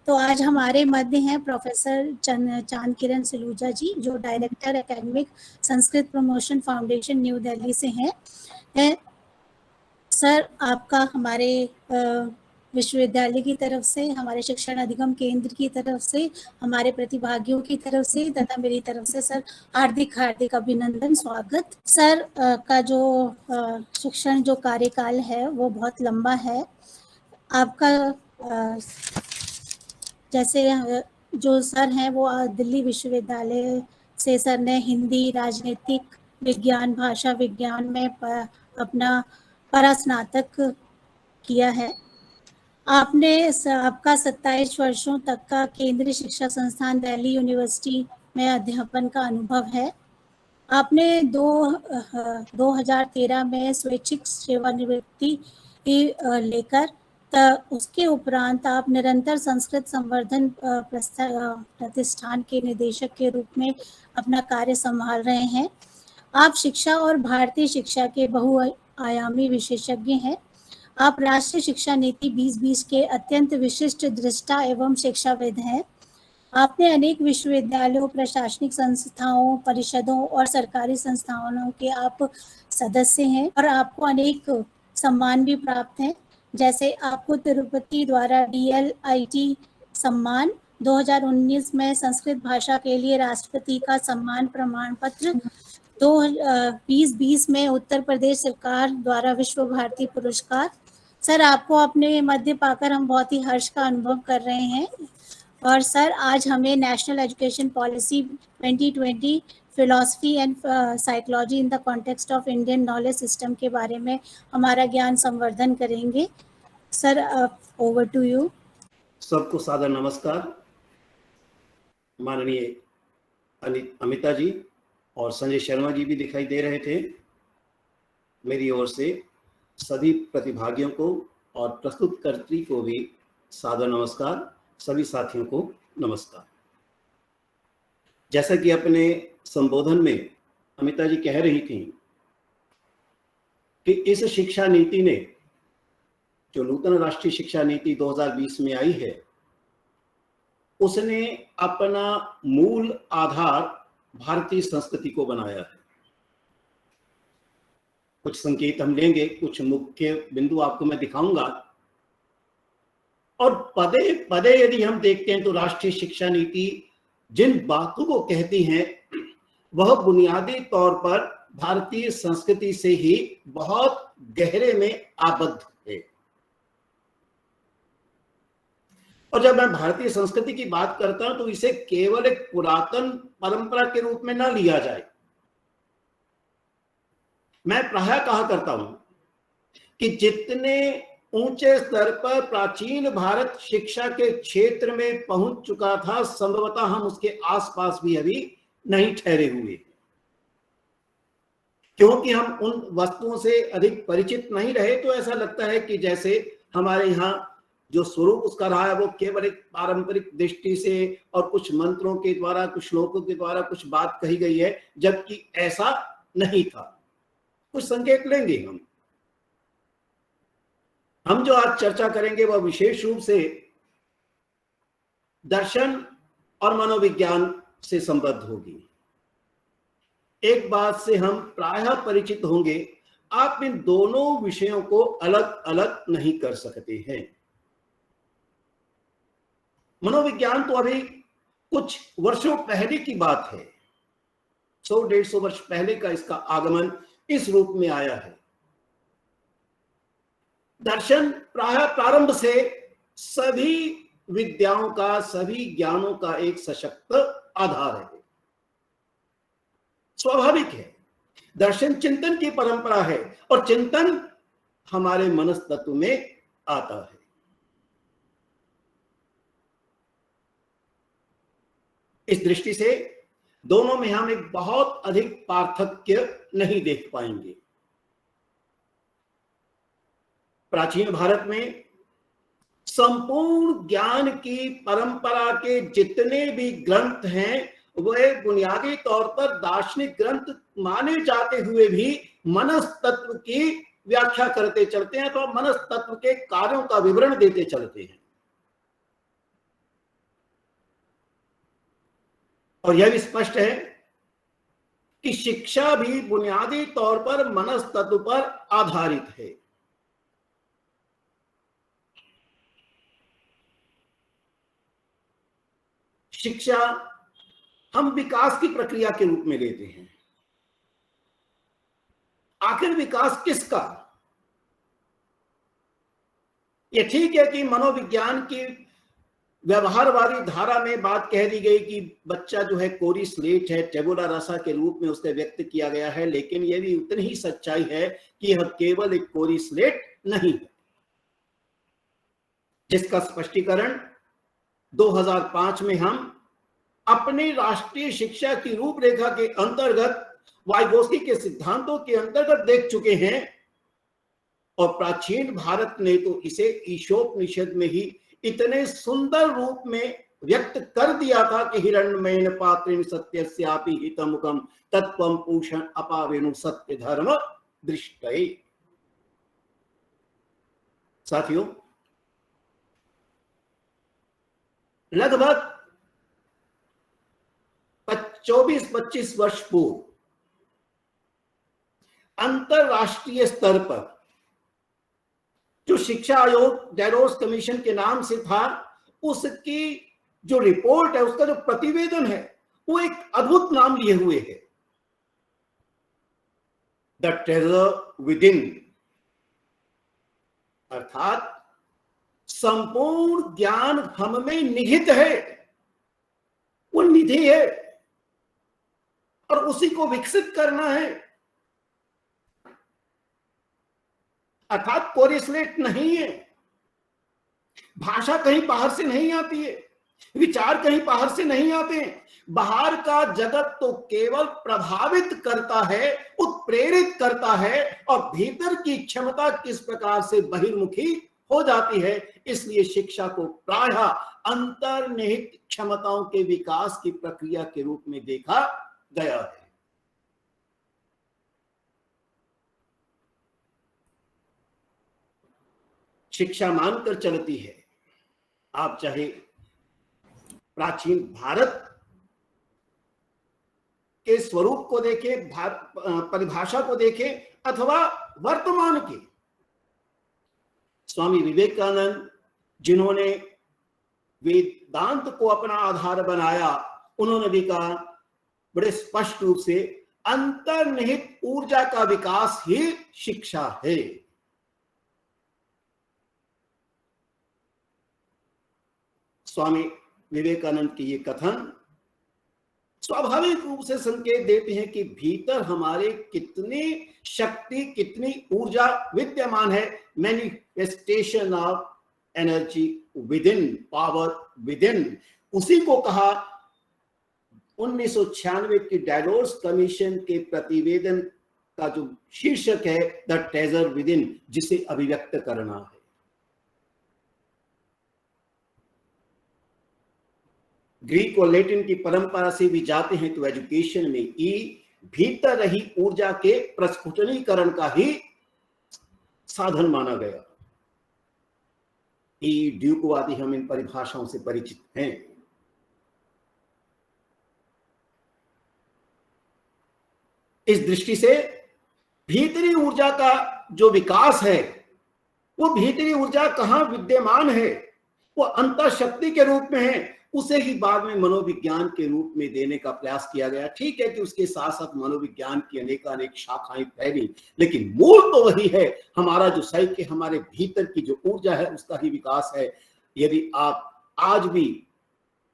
तो आज हमारे मध्य हैं प्रोफेसर चांद किरण सलूजा जी, जो director academic Sanskrit promotion foundation new Delhi से हैं। सर, आपका हमारे विश्वविद्यालय की तरफ से, हमारे शिक्षण अधिगम केंद्र की तरफ से, हमारे प्रतिभागियों की तरफ से तथा मेरी तरफ से सर हार्दिक अभिनंदन, स्वागत। सर का जो शिक्षण जो कार्यकाल है वो बहुत लंबा है। आपका जैसे जो सर हैं वो दिल्ली विश्वविद्यालय से सर ने हिंदी, राजनीतिक विज्ञान, भाषा विज्ञान में अपना परास्नातक किया है। आपका 27 वर्षों तक का केंद्रीय शिक्षा संस्थान दिल्ली यूनिवर्सिटी में अध्यापन का अनुभव है। आपने 2013 में स्वैच्छिक सेवानिवृत्ति लेकर उसके उपरांत आप निरंतर संस्कृत संवर्धन प्रतिष्ठान के निदेशक के रूप में अपना कार्य संभाल रहे हैं। आप शिक्षा और भारतीय शिक्षा के बहुआयामी विशेषज्ञ हैं। आप राष्ट्रीय शिक्षा नीति 2020 के अत्यंत विशिष्ट दृष्टा एवं शिक्षाविद हैं। आपने अनेक विश्वविद्यालयों, प्रशासनिक संस्थाओं, परिषदों और सरकारी संस्थानों के आप सदस्य हैं और आपको अनेक सम्मान भी प्राप्त हैं। जैसे आपको तिरुपति द्वारा DLIT सम्मान, 2019 में संस्कृत भाषा के लिए राष्ट्रपति का सम्मान प्रमाण पत्र, 2020 में उत्तर प्रदेश सरकार द्वारा विश्व भारती पुरस्कार। सर, आपको अपने मध्य पाकर हम बहुत ही हर्ष का अनुभव कर रहे हैं। और सर, आज हमें national education policy 2020 philosophy and psychology in the context of Indian knowledge system के बारे में हमारा ज्ञान संवर्धन करेंगे। Sir, over to you. सबको सादर नमस्कार। माननीय अमिता जी और संजय शर्मा जी भी दिखाई दे रहे थे। मेरी ओर से सभी प्रतिभागियों को और प्रस्तुतकर्त्री को भी सादर नमस्कार। सभी साथियों को नमस्कार। जैसा कि अपने संबोधन में अमिता जी कह रही थी कि इस शिक्षा नीति ने, जो नूतन राष्ट्रीय शिक्षा नीति 2020 में आई है, उसने अपना मूल आधार भारतीय संस्कृति को बनाया है। कुछ संकेत हम लेंगे, कुछ मुख्य बिंदु आपको मैं दिखाऊंगा। और पदे पदे यदि हम देखते हैं तो राष्ट्रीय शिक्षा नीति जिन बातों को कहती हैं वह बुनियादी तौर पर भारतीय संस्कृति से ही बहुत गहरे में आबद्ध है। और जब मैं भारतीय संस्कृति की बात करता हूं तो इसे केवल एक पुरातन परंपरा के रूप में न लिया जाए। मैं प्रायः कहा करता हूं कि जितने ऊंचे स्तर पर प्राचीन भारत शिक्षा के क्षेत्र में पहुंच चुका था, संभवतः हम उसके आसपास भी अभी नहीं ठहरे हुए, क्योंकि हम उन वस्तुओं से अधिक परिचित नहीं रहे। तो ऐसा लगता है कि जैसे हमारे यहाँ जो स्वरूप उसका रहा है वो केवल एक पारंपरिक दृष्टि से और कुछ मंत्रों के द्वारा, कुछ श्लोकों के द्वारा कुछ बात कही गई है, जबकि ऐसा नहीं था। कुछ संकेत लेंगे हम जो आज चर्चा करेंगे वह विशेष रूप से दर्शन और मनोविज्ञान से संबद्ध होगी। एक बात से हम प्रायः परिचित होंगे, आप इन दोनों विषयों को अलग अलग नहीं कर सकते हैं। मनोविज्ञान तो अभी कुछ वर्षों पहले की बात है, 100-150 वर्ष पहले का इसका आगमन इस रूप में आया है। दर्शन प्रायः प्रारंभ से सभी विद्याओं का, सभी ज्ञानों का एक सशक्त आधार है। स्वाभाविक है, दर्शन चिंतन की परंपरा है और चिंतन हमारे मनस्तत्व में आता है। इस दृष्टि से दोनों में हम एक बहुत अधिक पार्थक्य नहीं देख पाएंगे। प्राचीन भारत में संपूर्ण ज्ञान की परंपरा के जितने भी ग्रंथ हैं वे बुनियादी तौर पर दार्शनिक ग्रंथ माने जाते हुए भी मनस्तत्व की व्याख्या करते चलते हैं, तो मनस्तत्व के कार्यों का विवरण देते चलते हैं। और यह भी स्पष्ट है कि शिक्षा भी बुनियादी तौर पर मनस्तत्व पर आधारित है। शिक्षा हम विकास की प्रक्रिया के रूप में लेते हैं। आखिर विकास किसका? यह ठीक है कि मनोविज्ञान की व्यवहारवादी धारा में बात कह दी गई कि बच्चा जो है कोरी स्लेट है, टेबुला रासा के रूप में उसे व्यक्त किया गया है, लेकिन यह भी उतनी ही सच्चाई है कि यह केवल एक कोरी स्लेट नहीं है, जिसका स्पष्टीकरण 2005 में हम अपनी राष्ट्रीय शिक्षा की रूपरेखा के अंतर्गत वाइगोस्की के सिद्धांतों के अंतर्गत देख चुके हैं। और प्राचीन भारत ने तो इसे ईशोपनिषद में ही इतने सुंदर रूप में व्यक्त कर दिया था कि हिरण्मयेन पात्रेण सत्यस्यापि हितमुखम तत्त्वं पूषण अपावेनु सत्य धर्म दृष्टये। साथियों, लगभग 24-25 वर्ष पूर्व अंतरराष्ट्रीय स्तर पर जो शिक्षा आयोग डेरोस कमीशन के नाम से था, उसकी जो रिपोर्ट है, उसका जो प्रतिवेदन है, वो एक अद्भुत नाम लिए हुए है, द ट्रेजर विदिन। अर्थात संपूर्ण ज्ञान हम में निहित है, वो निधि है और उसी को विकसित करना है। अर्थात कोरी स्लेट नहीं है। भाषा कहीं बाहर से नहीं आती है, विचार कहीं बाहर से नहीं आते हैं। बाहर का जगत तो केवल प्रभावित करता है, उत्प्रेरित करता है, और भीतर की क्षमता किस प्रकार से बहिर्मुखी हो जाती है। इसलिए शिक्षा को प्रायः अंतर्निहित क्षमताओं के विकास की प्रक्रिया के रूप में देखा गया है। शिक्षा मानकर चलती है, आप चाहे प्राचीन भारत के स्वरूप को देखें, परिभाषा को देखें, अथवा वर्तमान के स्वामी विवेकानंद जिन्होंने वेदांत को अपना आधार बनाया, उन्होंने भी कहा बड़े स्पष्ट रूप से, अंतर्निहित ऊर्जा का विकास ही शिक्षा है। स्वामी विवेकानंद के ये कथन स्वाभाविक रूप से संकेत देते हैं कि भीतर हमारे कितनी शक्ति, कितनी ऊर्जा विद्यमान है। Manifestation of energy within, power within, उसी को कहा 1996 की डेरोस कमीशन के प्रतिवेदन का जो शीर्षक है, द ट्रेजर विदिन, जिसे अभिव्यक्त करना है। ग्रीक और लैटिन की परंपरा से भी जाते हैं तो एजुकेशन में ई भीतर रही ऊर्जा के प्रस्फुटनीकरण का ही साधन माना गया। ई ड्यूकवादी, हम इन परिभाषाओं से परिचित हैं। इस दृष्टि से भीतरी ऊर्जा का जो विकास है, वो भीतरी ऊर्जा कहां विद्यमान है, वो अंतःशक्ति के रूप में है। उसे ही बाद में मनोविज्ञान के रूप में देने का प्रयास किया गया। ठीक है कि उसके साथ साथ मनोविज्ञान की अनेक शाखाएं फैली, लेकिन मूल तो वही है। हमारा जो साइके, हमारे भीतर की जो ऊर्जा है, उसका ही विकास है। यदि आप आज भी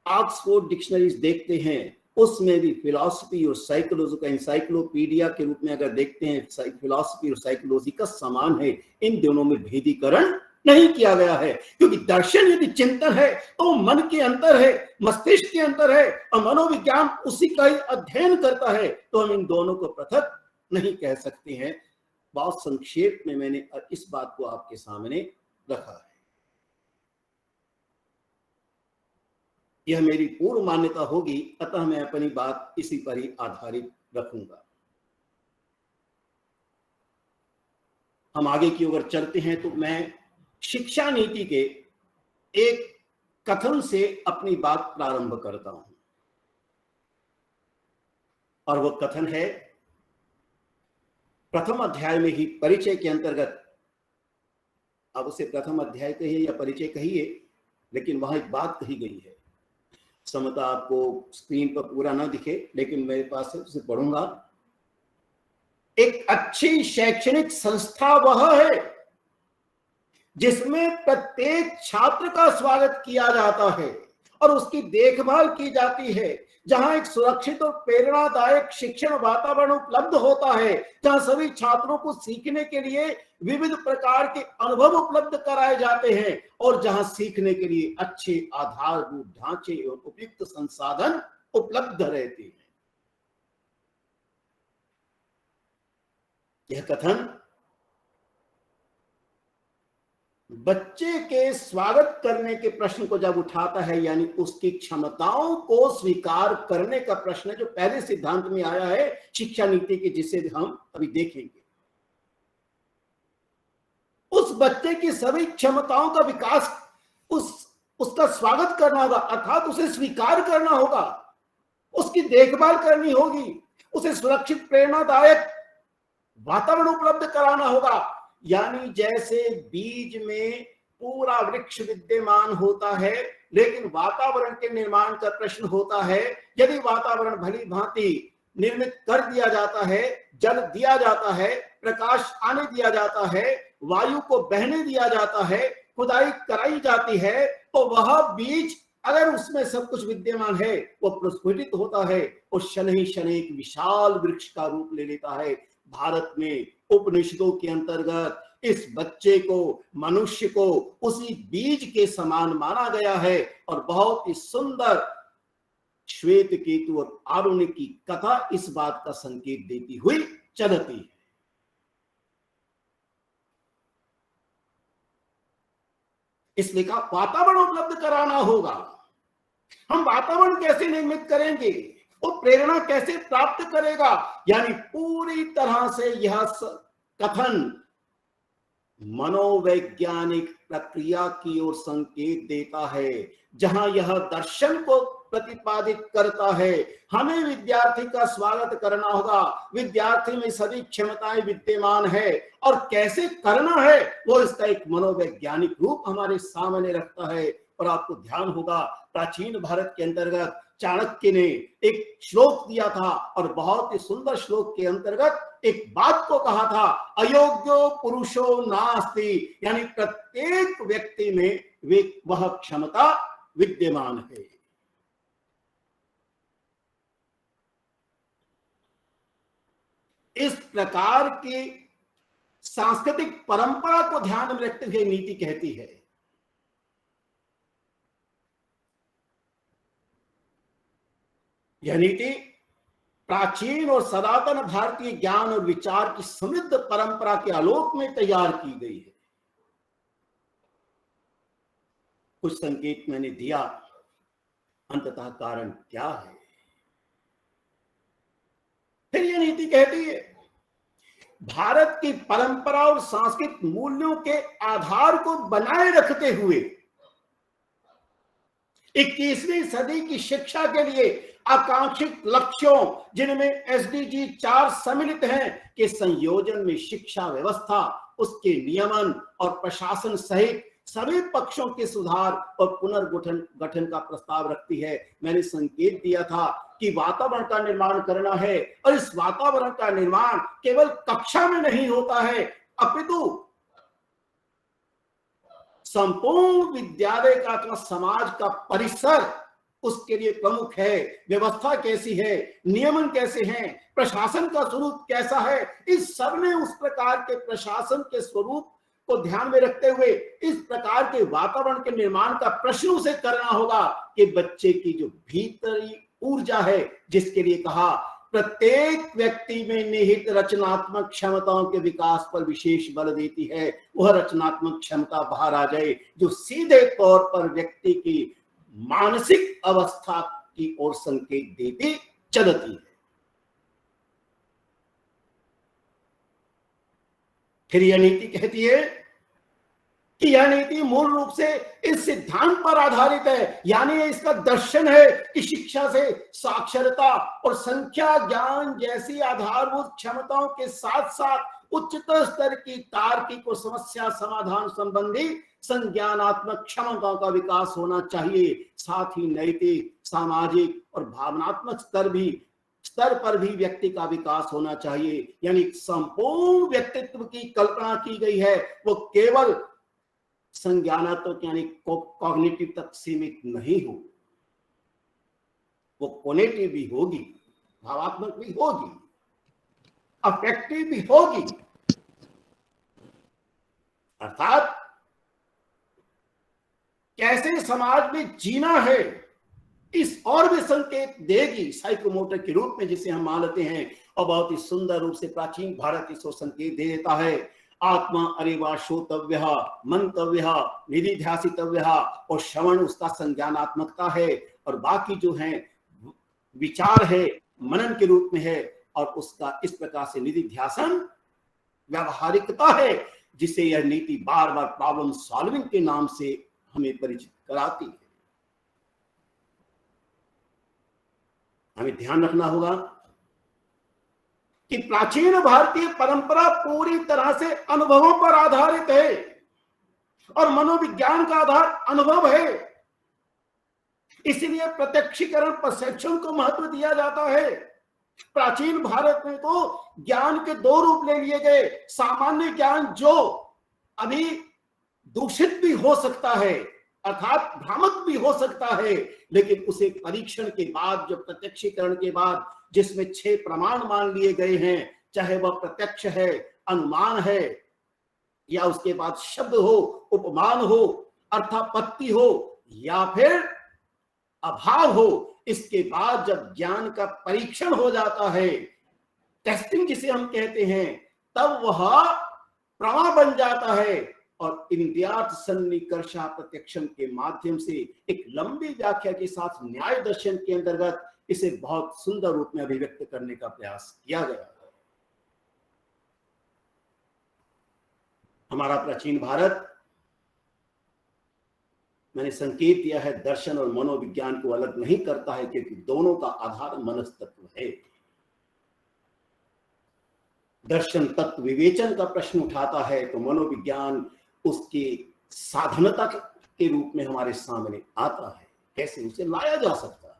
ऑक्सफोर्ड डिक्शनरीज देखते हैं, उसमें भी फिलॉसफी और साइकोलॉजी का इंसाइक्लोपीडिया के रूप में अगर देखते हैं, फिलॉसफी और साइकोलॉजी का समान है। इन दोनों में भेदीकरण नहीं किया गया है, क्योंकि दर्शन यदि चिंतन है तो मन के अंदर है, मस्तिष्क के अंदर है, और मनोविज्ञान उसी का ही अध्ययन करता है। तो हम इन दोनों को पृथक नहीं कह सकते हैं। बहुत संक्षेप में मैंने इस बात को आपके सामने रखा है। यह मेरी पूर्व मान्यता होगी, अतः मैं अपनी बात इसी पर ही आधारित रखूंगा। हम आगे की ओर चलते हैं तो मैं शिक्षा नीति के एक कथन से अपनी बात प्रारंभ करता हूं। और वो कथन है प्रथम अध्याय में ही परिचय के अंतर्गत। अब उसे प्रथम अध्याय कहिए या परिचय कहिए, लेकिन वहां एक बात कही गई है। समता आपको स्क्रीन पर पूरा ना दिखे, लेकिन मेरे पास है, उसे पढ़ूंगा। एक अच्छी शैक्षणिक संस्था वह है जिसमें प्रत्येक छात्र का स्वागत किया जाता है और उसकी देखभाल की जाती है, जहां एक सुरक्षित और प्रेरणादायक शिक्षण वातावरण उपलब्ध होता है, जहां सभी छात्रों को सीखने के लिए विविध प्रकार के अनुभव उपलब्ध कराए जाते हैं और जहां सीखने के लिए अच्छे आधारभूत ढांचे और उपयुक्त संसाधन उपलब्ध रहते हैं। यह कथन बच्चे के स्वागत करने के प्रश्न को जब उठाता है, यानी उसकी क्षमताओं को स्वीकार करने का प्रश्न है, जो पहले सिद्धांत में आया है शिक्षा नीति के, जिसे हम अभी देखेंगे। उस बच्चे की सभी क्षमताओं का विकास, उसका स्वागत करना होगा, अर्थात उसे स्वीकार करना होगा, उसकी देखभाल करनी होगी, उसे सुरक्षित प्रेरणादायक वातावरण उपलब्ध कराना होगा। यानी जैसे बीज में पूरा वृक्ष विद्यमान होता है, लेकिन वातावरण के निर्माण का प्रश्न होता है। यदि वातावरण भली भांति निर्मित कर दिया जाता है, जल दिया जाता है, प्रकाश आने दिया जाता है, वायु को बहने दिया जाता है, खुदाई कराई जाती है, तो वह बीज, अगर उसमें सब कुछ विद्यमान है, वो प्रस्फुटित होता है और शनैः शनैः एक विशाल वृक्ष का रूप ले लेता है। भारत में उपनिषदों के अंतर्गत इस बच्चे को, मनुष्य को उसी बीज के समान माना गया है और बहुत ही सुंदर श्वेत केतु और आरुणि की कथा इस बात का संकेत देती हुई चलती है। इसलिए का वातावरण उपलब्ध कराना होगा। हम वातावरण कैसे निर्मित करेंगे, वो प्रेरणा कैसे प्राप्त करेगा, यानी पूरी तरह से यह कथन मनोवैज्ञानिक प्रक्रिया की ओर संकेत देता है, जहां यह दर्शन को प्रतिपादित करता है। हमें विद्यार्थी का स्वागत करना होगा, विद्यार्थी में सभी क्षमताएं विद्यमान है और कैसे करना है वो इसका एक मनोवैज्ञानिक रूप हमारे सामने रखता है। और आपको ध्यान होगा, प्राचीन भारत के अंतर्गत चाणक्य ने एक श्लोक दिया था और बहुत ही सुंदर श्लोक के अंतर्गत एक बात को कहा था, अयोग्यो पुरुषो नास्ति, यानी प्रत्येक व्यक्ति में वह क्षमता विद्यमान है। इस प्रकार की सांस्कृतिक परंपरा को ध्यान में रखते हुए नीति कहती है, यह नीति प्राचीन और सनातन भारतीय ज्ञान और विचार की समृद्ध परंपरा के आलोक में तैयार की गई है। कुछ संकेत मैंने दिया, अंततः कारण क्या है? फिर यह नीति कहती है, भारत की परंपरा और सांस्कृतिक मूल्यों के आधार को बनाए रखते हुए 21वीं सदी की शिक्षा के लिए आकांक्षित लक्ष्यों, जिनमें SDG 4 सम्मिलित हैं, के संयोजन में शिक्षा व्यवस्था, उसके नियमन और प्रशासन सहित सभी पक्षों के सुधार और पुनर्गठन का प्रस्ताव रखती है। मैंने संकेत दिया था कि वातावरण का निर्माण करना है और इस वातावरण का निर्माण केवल कक्षा में नहीं होता है, अपितु संपूर्ण विद्यालय का अथवा समाज का परिसर उसके लिए प्रमुख है। व्यवस्था कैसी है, नियमन कैसे हैं, प्रशासन का स्वरूप कैसा है, इस सब में उस प्रकार के प्रशासन के स्वरूप को ध्यान में रखते हुए इस प्रकार के वातावरण के निर्माण का प्रश्न उसे करना होगा कि बच्चे की जो भीतरी ऊर्जा है, जिसके लिए कहा प्रत्येक व्यक्ति में निहित रचनात्मक क्षमताओं के विकास पर विशेष बल देती है, वह रचनात्मक क्षमता बाहर आ जाए जो सीधे तौर पर व्यक्ति की मानसिक अवस्था की ओर संकेत देती चलती है। फिर यह नीति कहती है, कि यह नीति मूल रूप से इस सिद्धांत पर आधारित है, यानी इसका दर्शन है कि शिक्षा से साक्षरता और संख्या ज्ञान जैसी आधारभूत क्षमताओं के साथ साथ उच्चतर स्तर की तार्किक और समस्या समाधान संबंधी संज्ञानात्मक क्षमताओं का विकास होना चाहिए। साथ ही नैतिक, सामाजिक और भावनात्मक स्तर पर भी व्यक्ति का विकास होना चाहिए। यानी संपूर्ण व्यक्तित्व की कल्पना की गई है वो केवल संज्ञानात्मक यानी कॉग्निटिव तक सीमित नहीं हो, वो कोनेटिव भी होगी, भावात्मक भी होगी, अफेक्टिव भी होगी। अर्थात कैसे समाज में जीना है इस और भी संकेत देगी साइकोमोटर के रूप में, जिसे हम मानते हैं। और बहुत ही सुंदर रूप से प्राचीन भारत इसको संकेत दे देता है। आत्मा अरेवा श्रोतव्य, मंतव्य, निधिध्यासितव्य और श्रवण उसका संज्ञानात्मकता है, और बाकी जो है विचार है मनन के रूप में है, और उसका इस प्रकार से निधिध्यासन व्यावहारिकता है, जिसे यह नीति बार बार प्रॉब्लम सॉल्विंग के नाम से हमें परिचित कराती है। हमें ध्यान रखना होगा कि प्राचीन भारतीय परंपरा पूरी तरह से अनुभवों पर आधारित है, और मनोविज्ञान का आधार अनुभव है। इसीलिए प्रत्यक्षीकरण परसेप्शन को महत्व दिया जाता है। प्राचीन भारत में तो ज्ञान के दो रूप ले लिए गए। सामान्य ज्ञान जो अभी दूषित भी हो सकता है, अर्थात भ्रामक भी हो सकता है, लेकिन उसे परीक्षण के बाद, जो प्रत्यक्षीकरण के बाद जिसमें 6 प्रमाण मान लिए गए हैं, चाहे वह प्रत्यक्ष है, अनुमान है, या उसके बाद शब्द हो, उपमान हो, अर्थापत्ति हो, या फिर अभाव हो, इसके बाद जब ज्ञान का परीक्षण हो जाता है, टेस्टिंग जिसे हम कहते हैं, तब वह प्रमा बन जाता है। और इंद्रियार्थ सन्निकर्षा प्रत्यक्षण के माध्यम से एक लंबी व्याख्या के साथ न्याय दर्शन के अंतर्गत इसे बहुत सुंदर रूप में अभिव्यक्त करने का प्रयास किया गया है। हमारा प्राचीन भारत, मैंने संकेत दिया है, दर्शन और मनोविज्ञान को अलग नहीं करता है, क्योंकि दोनों का आधार मनस्तत्व है। दर्शन तत्व विवेचन का प्रश्न उठाता है, तो मनोविज्ञान उसकी साधनता के रूप में हमारे सामने आता है, कैसे उसे लाया जा सकता है।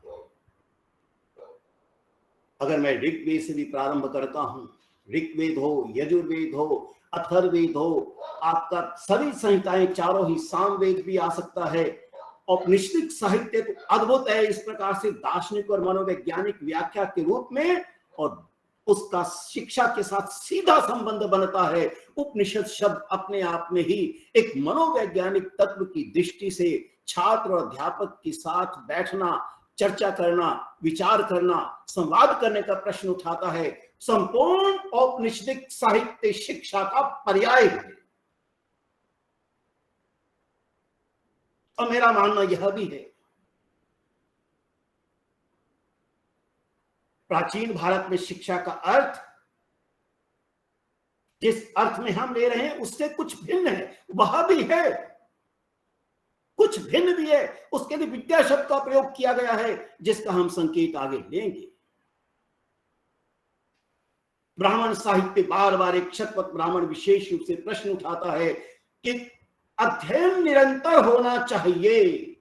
अगर मैं ऋग्वेद से भी प्रारंभ करता हूं, ऋग्वेद हो, यजुर्वेद हो, अथर्ववेद हो, आपका सभी संहिताएं, चारों ही सामवेद भी आ सकता है। औपनिषदिक साहित्य तो अद्भुत है, इस प्रकार से दार्शनिक और मनोवैज्ञानिक व्याख्या के रूप में, और उसका शिक्षा के साथ सीधा संबंध बनता है। उपनिषद शब्द अपने आप में ही एक मनोवैज्ञानिक तत्व की दृष्टि से छात्र और अध्यापक के साथ बैठना, चर्चा करना, विचार करना, संवाद करने का प्रश्न उठाता है। संपूर्ण औपनिषदिक साहित्य शिक्षा का पर्याय है। और मेरा मानना यह भी है, प्राचीन भारत में शिक्षा का अर्थ जिस अर्थ में हम ले रहे हैं उससे कुछ भिन्न है। वह भी है, कुछ भिन्न भी है। उसके लिए विद्या शब्द का प्रयोग किया गया है, जिसका हम संकेत आगे लेंगे। ब्राह्मण साहित्य बार बार एक शतपथ ब्राह्मण विशेष रूप से प्रश्न उठाता है कि अध्ययन निरंतर होना चाहिए।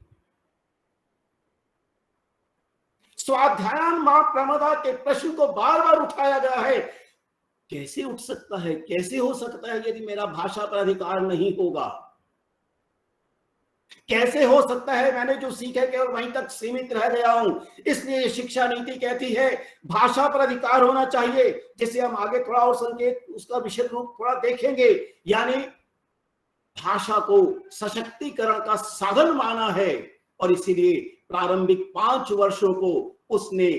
स्वाध्यायन मां प्रमदा के प्रश्न को बार बार उठाया गया है। कैसे उठ सकता है, कैसे हो सकता है यदि मेरा भाषा पर अधिकार नहीं होगा? कैसे हो सकता है मैंने जो सीखे केवल वहीं तक सीमित रह गया हूं? इसलिए शिक्षा नीति कहती है भाषा पर अधिकार होना चाहिए, जिसे हम आगे थोड़ा और संकेत उसका विशद रूप थोड़ा देखेंगे। यानी भाषा को सशक्तिकरण का साधन माना है, और इसीलिए प्रारंभिक 5 वर्षों को उसने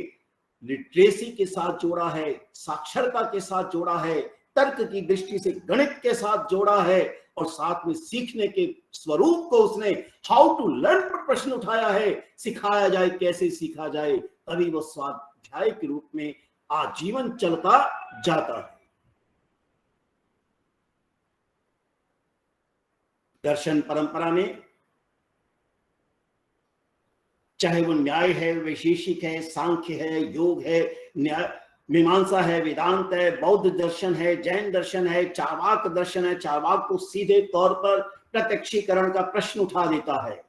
लिटरेसी के साथ जोड़ा है, साक्षरता के साथ जोड़ा है, तर्क की दृष्टि से गणित के साथ जोड़ा है, और साथ में सीखने के स्वरूप को उसने हाउ टू लर्न पर प्रश्न उठाया है। सिखाया जाए, कैसे सीखा जाए, तभी वो स्वाध्याय के रूप में आजीवन चलता जाता है। दर्शन परंपरा में, चाहे वो न्याय है, वैशेषिक है, सांख्य है, योग है, न्याय मीमांसा है, वेदांत है, बौद्ध दर्शन है, जैन दर्शन है, चार्वाक दर्शन है। चार्वाक तो सीधे तौर पर प्रत्यक्षीकरण का प्रश्न उठा देता है।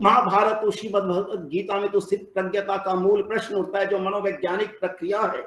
महाभारत और श्रीमद् भगवद गीता में तो स्थित प्रज्ञता का मूल प्रश्न उठता है, जो मनोवैज्ञानिक प्रक्रिया है।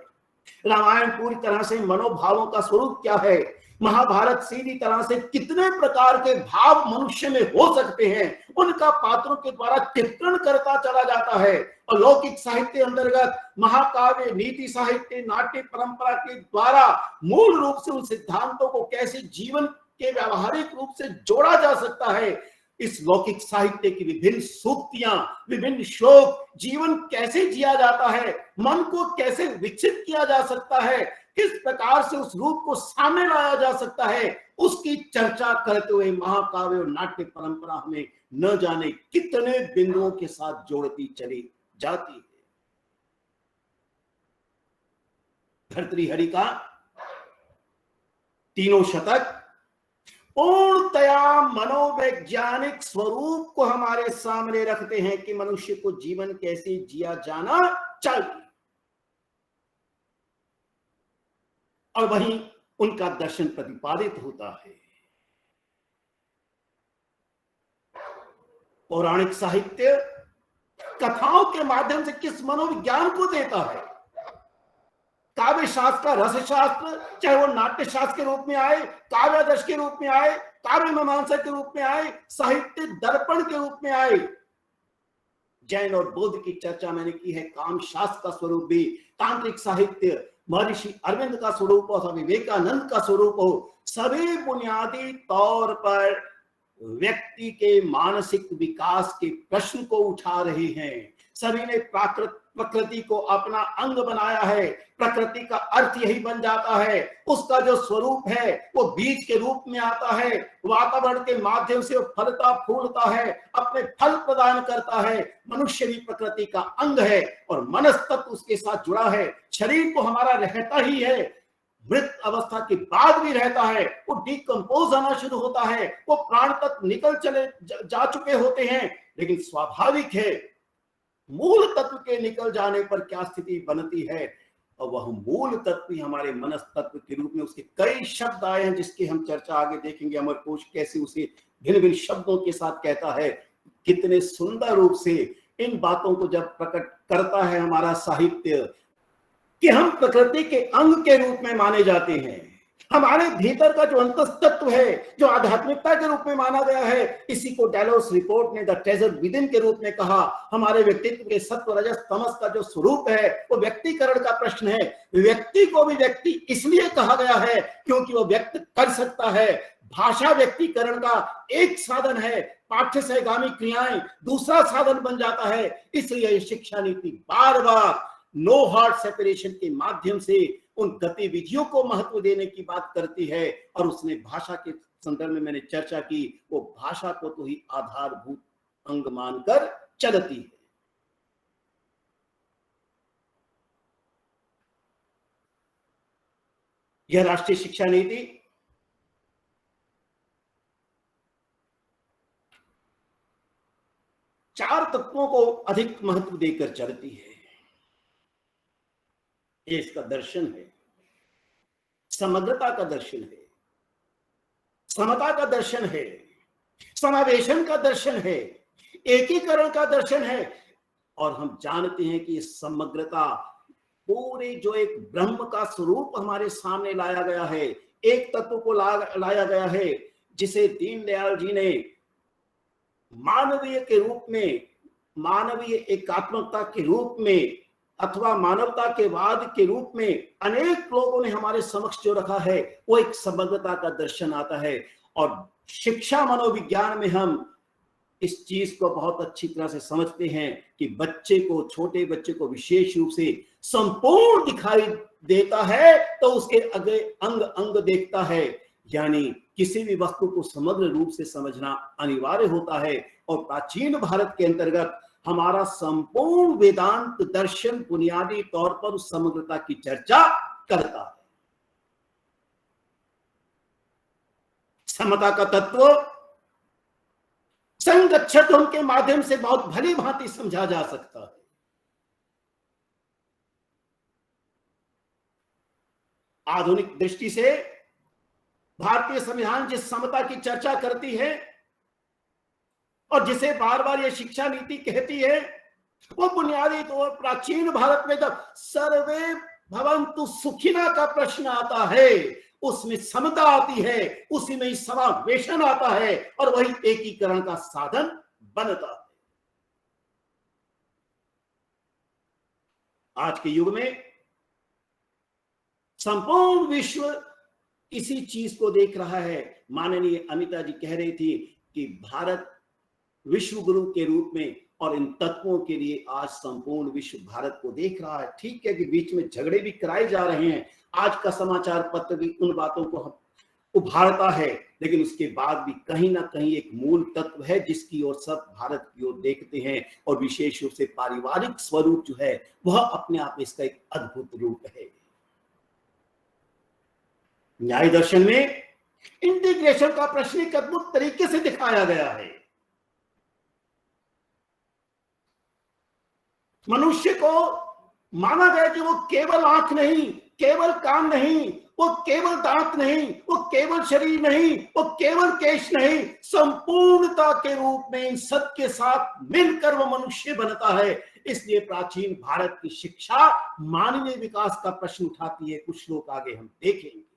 रामायण पूरी तरह से मनोभावों का स्वरूप क्या है। महाभारत सीधी तरह से कितने प्रकार के भाव मनुष्य में हो सकते हैं, उनका पात्रों के द्वारा चित्रण करता चला जाता है। और लौकिक साहित्य अंतर्गत महाकाव्य, नीति साहित्य, नाट्य परंपरा के द्वारा मूल रूप से उन सिद्धांतों को कैसे जीवन के व्यावहारिक रूप से जोड़ा जा सकता है, इस लौकिक साहित्य की विभिन्न सूक्तियां, विभिन्न श्लोक, जीवन कैसे जिया जाता है, मन को कैसे विकसित किया जा सकता है, किस प्रकार से उस रूप को सामने लाया जा सकता है, उसकी चर्चा करते हुए महाकाव्य और नाट्य परंपरा हमें न जाने कितने बिंदुओं के साथ जोड़ती चली जाती है। भर्तृहरि का तीनों शतक पूर्णतया मनोवैज्ञानिक स्वरूप को हमारे सामने रखते हैं कि मनुष्य को जीवन कैसे जिया जाना चाहिए, और वहीं उनका दर्शन प्रतिपादित होता है। पौराणिक साहित्य कथाओं के माध्यम से किस मनोविज्ञान को देता है। काव्य शास्त्र का रस शास्त्र, चाहे वो नाट्य शास्त्र के रूप में आए, काव्यादर्श के रूप में आए, काव्य मीमांसा के रूप में आए, साहित्य दर्पण के रूप में आए। जैन और बौद्ध की चर्चा मैंने की है। काम शास्त्र का स्वरूप भी, तांत्रिक साहित्य, महर्षि अरविंद का स्वरूप हो, स्वामी विवेकानंद का स्वरूप हो, सभी बुनियादी तौर पर व्यक्ति के मानसिक विकास के प्रश्न को उठा रहे हैं। सभी ने प्रकृति को अपना अंग बनाया है। प्रकृति का अर्थ यही बन जाता है, उसका जो स्वरूप है वो बीज के रूप में आता है, वातावरण के माध्यम से वो फलता फूलता है, अपने फल प्रदान करता है। मनुष्य भी प्रकृति का अंग है और मनस्तत्व उसके साथ जुड़ा है। शरीर तो हमारा रहता ही है, मृत अवस्था के बाद भी रहता है, वो डिकम्पोज होना शुरू होता है, वो प्राण तत्व निकल चले जा चुके होते हैं। लेकिन स्वाभाविक है मूल तत्व के निकल जाने पर क्या स्थिति बनती है, और वह मूल तत्व ही हमारे मनस तत्व के रूप में, उसके कई शब्द आए हैं जिसकी हम चर्चा आगे देखेंगे। अमरकोश कैसे उसे भिन्न भिन्न शब्दों के साथ कहता है। कितने सुंदर रूप से इन बातों को जब प्रकट करता है हमारा साहित्य कि हम प्रकृति के अंग के रूप में माने जाते हैं। हमारे भीतर का जो अंतस्तत्व है, जो आध्यात्मिकता के रूप में माना गया है, इसी को डेलोस रिपोर्ट ने द ट्रेजर विदिन के रूप में कहा। हमारे व्यक्तित्व के सत्व रजस तमस का जो स्वरूप है वो व्यक्तिकरण का प्रश्न है। व्यक्ति को भी व्यक्ति इसलिए कहा गया है क्योंकि वो व्यक्त कर सकता है। भाषा व्यक्तिकरण का एक साधन है, पाठ्य सहगामी क्रियाएं दूसरा साधन बन जाता है। इसलिए शिक्षा नीति बार बार नो हार्ट सेपरेशन के माध्यम से उन गतिविधियों को महत्व देने की बात करती है। और उसने भाषा के संदर्भ में मैंने चर्चा की, वो भाषा को तो ही आधारभूत अंग मानकर चलती है। यह राष्ट्रीय शिक्षा नीति चार तत्वों को अधिक महत्व देकर चलती है। ये इसका दर्शन है, समग्रता का दर्शन है, समता का दर्शन है, समावेशन का दर्शन है, एकीकरण का दर्शन है। और हम जानते हैं कि समग्रता पूरे जो एक ब्रह्म का स्वरूप हमारे सामने लाया गया है, एक तत्व को लाया गया है, जिसे दीनदयाल जी ने मानवीय के रूप में, मानवीय एकात्मकता के रूप में अथवा मानवता के वाद के रूप में अनेक लोगों ने हमारे समक्ष जो रखा है, वो एक समग्रता का दर्शन आता है। और शिक्षा मनोविज्ञान में हम इस चीज को बहुत अच्छी तरह से समझते हैं कि बच्चे को, छोटे बच्चे को विशेष रूप से संपूर्ण दिखाई देता है तो उसके अगले अंग अंग देखता है। यानी किसी भी वस्तु को समग्र रूप से समझना अनिवार्य होता है। और प्राचीन भारत के अंतर्गत हमारा संपूर्ण वेदांत दर्शन बुनियादी तौर पर उस समग्रता की चर्चा करता है। समता का तत्व संगच्छतम के माध्यम से बहुत भली भांति समझा जा सकता है। आधुनिक दृष्टि से भारतीय संविधान जिस समता की चर्चा करती है और जिसे बार बार यह शिक्षा नीति कहती है, वो बुनियादी तौर पर प्राचीन भारत में जब सर्वे भवन्तु सुखिना का प्रश्न आता है, उसमें समता आती है, उसी में समावेशन आता है और वही एकीकरण का साधन बनता है। आज के युग में संपूर्ण विश्व इसी चीज को देख रहा है। माननीय अमिता जी कह रही थी कि भारत विश्व गुरु के रूप में और इन तत्वों के लिए आज संपूर्ण विश्व भारत को देख रहा है। ठीक है कि बीच में झगड़े भी कराए जा रहे हैं, आज का समाचार पत्र भी उन बातों को उभारता है, लेकिन उसके बाद भी कहीं ना कहीं एक मूल तत्व है जिसकी ओर सब भारत की ओर देखते हैं, और विशेष रूप से पारिवारिक स्वरूप जो है वह अपने आप में इसका एक अद्भुत रूप है। न्याय दर्शन में इंटीग्रेशन का प्रश्न एक अद्भुत तरीके से दिखाया गया है। मनुष्य को माना गया कि वो केवल आंख नहीं, केवल कान नहीं, वो केवल दांत नहीं, वो केवल शरीर नहीं, वो केवल केश नहीं, संपूर्णता के रूप में इन सब के साथ मिलकर वो मनुष्य बनता है। इसलिए प्राचीन भारत की शिक्षा मानवीय विकास का प्रश्न उठाती है। कुछ लोग आगे हम देखेंगे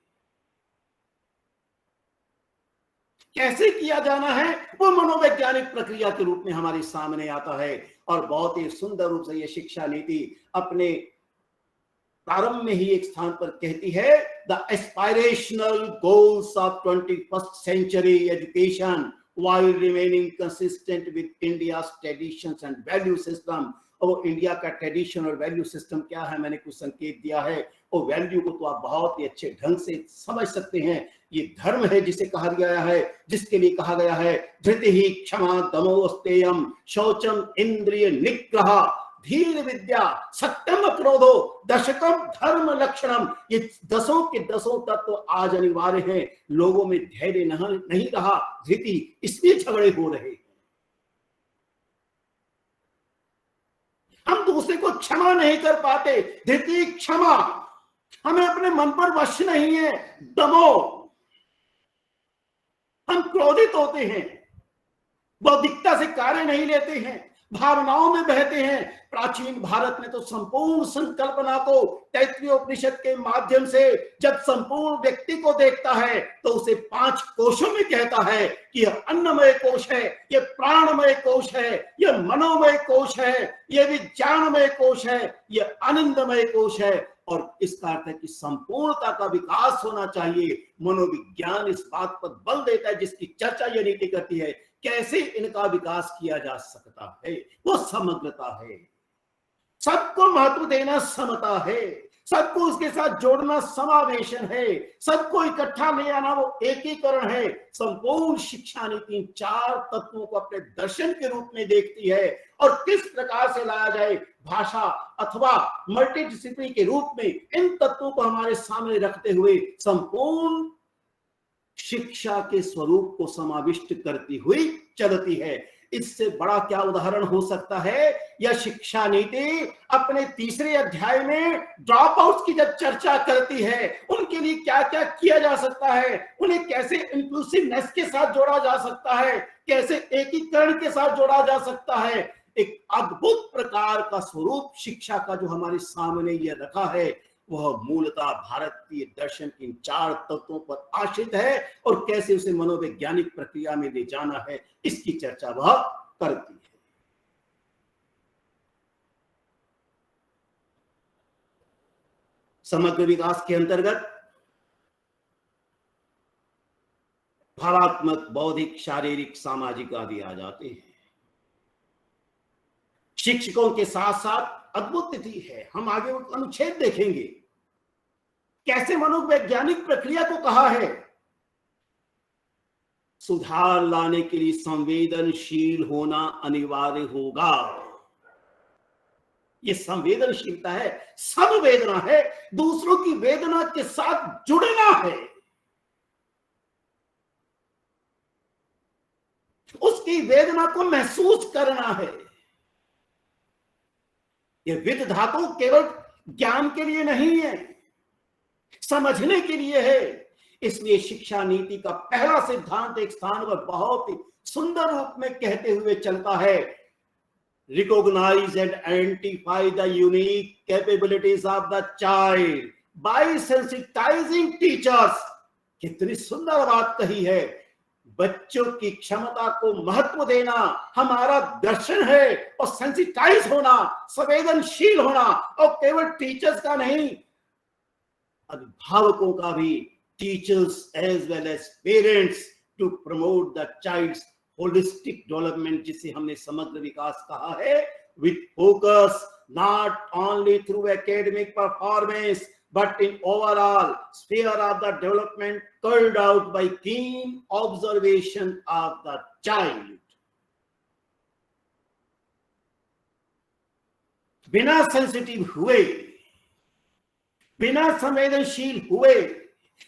कैसे किया जाना है, वो मनोवैज्ञानिक प्रक्रिया के रूप में हमारे सामने आता है। और बहुत ही सुंदर रूप से यह शिक्षा नीति अपने प्रारंभ में ही एक स्थान पर कहती है, the aspirational goals of 21st century education while remaining consistent with India's traditions and value system। और वो इंडिया का ट्रेडिशन और वैल्यू सिस्टम क्या है, मैंने कुछ संकेत दिया है। और वैल्यू को तो आप बहुत ही अच्छे ढंग से समझ सकते हैं। ये धर्म है जिसे कहा गया है, जिसके लिए कहा गया है धृति ही क्षमा दमोस्तेयम शौचम इंद्रिय निग्रह धीर विद्या सत्यम क्रोधो दशकम धर्म लक्षणम। ये दसों के दसों तत्व आज अनिवार्य हैं। लोगों में धैर्य नहीं रहा, धृति, इसलिए झगड़े हो रहे हैं। हम दूसरे को क्षमा नहीं कर पाते, धृति क्षमा, हमें अपने मन पर वश नहीं है, दमो, हम क्रोधित होते हैं, बौद्धिकता से कार्य नहीं लेते हैं, भावनाओं में बहते हैं। प्राचीन भारत में तो संपूर्ण संकल्पना को तैत्तिरीय उपनिषद के माध्यम से जब संपूर्ण व्यक्ति को देखता है तो उसे 5 कोशों में कहता है कि यह अन्नमय कोश है, यह प्राणमय कोश है, यह मनोमय कोश है, यह विज्ञानमय कोश है, यह आनंदमय कोश है। और इसका अर्थ है कि संपूर्णता का विकास होना चाहिए। मनोविज्ञान इस बात पर बल देता है, जिसकी चर्चा यह नीति करती है कैसे इनका विकास किया जा सकता है। वो समग्रता है, सबको महत्व देना समता है, सबको उसके साथ जोड़ना समावेशन है, सबको इकट्ठा ले आना वो एकीकरण है। संपूर्ण शिक्षा नीति 4 तत्वों को अपने दर्शन के रूप में देखती है और किस प्रकार से लाया जाए भाषा अथवा मल्टीडिसिप्लिनरी के रूप में इन तत्वों को हमारे सामने रखते हुए संपूर्ण शिक्षा के स्वरूप को समाविष्ट करती हुई चलती है। इससे बड़ा क्या उदाहरण हो सकता है। यह शिक्षा नीति अपने 3रे अध्याय में ड्रॉप आउट्स की जब चर्चा करती है, उनके लिए क्या क्या किया जा सकता है, उन्हें कैसे इंक्लूसिवनेस के साथ जोड़ा जा सकता है, कैसे एकीकरण के साथ जोड़ा जा सकता है। एक अद्भुत प्रकार का स्वरूप शिक्षा का जो हमारे सामने यह रखा है, वह मूलतः भारतीय दर्शन की 4 तत्वों पर आश्रित है और कैसे उसे मनोवैज्ञानिक प्रक्रिया में ले जाना है, इसकी चर्चा वह करती है। समग्र विकास के अंतर्गत भावात्मक, बौद्धिक, शारीरिक, सामाजिक आदि आ जाते हैं। शिक्षकों के साथ साथ अद्भुत तिथि है, हम आगे अनुच्छेद देखेंगे कैसे मनोवैज्ञानिक प्रक्रिया को कहा है सुधार लाने के लिए संवेदनशील होना अनिवार्य होगा। ये संवेदनशीलता है, संवेदना है, दूसरों की वेदना के साथ जुड़ना है। उसकी वेदना को महसूस करना है। यह विद धातु केवल ज्ञान के लिए नहीं है, समझने के लिए है। इसलिए शिक्षा नीति का पहला सिद्धांत एक स्थान पर बहुत ही सुंदर रूप में कहते हुए चलता है, recognize and identify the unique capabilities of the child by sensitizing teachers। कितनी सुंदर बात कही है। बच्चों की क्षमता को महत्व देना हमारा दर्शन है, और सेंसिटाइज होना, संवेदनशील होना, और केवल टीचर्स का नहीं, अभिभावकों का भी, teachers as well as parents, to promote the child's holistic development, जिसे हमने समग्र विकास कहा है, with focus not only through academic performance but in overall sphere of the development carried out by keen observation of the child। बिना sensitive हुए, बिना संवेदनशील हुए,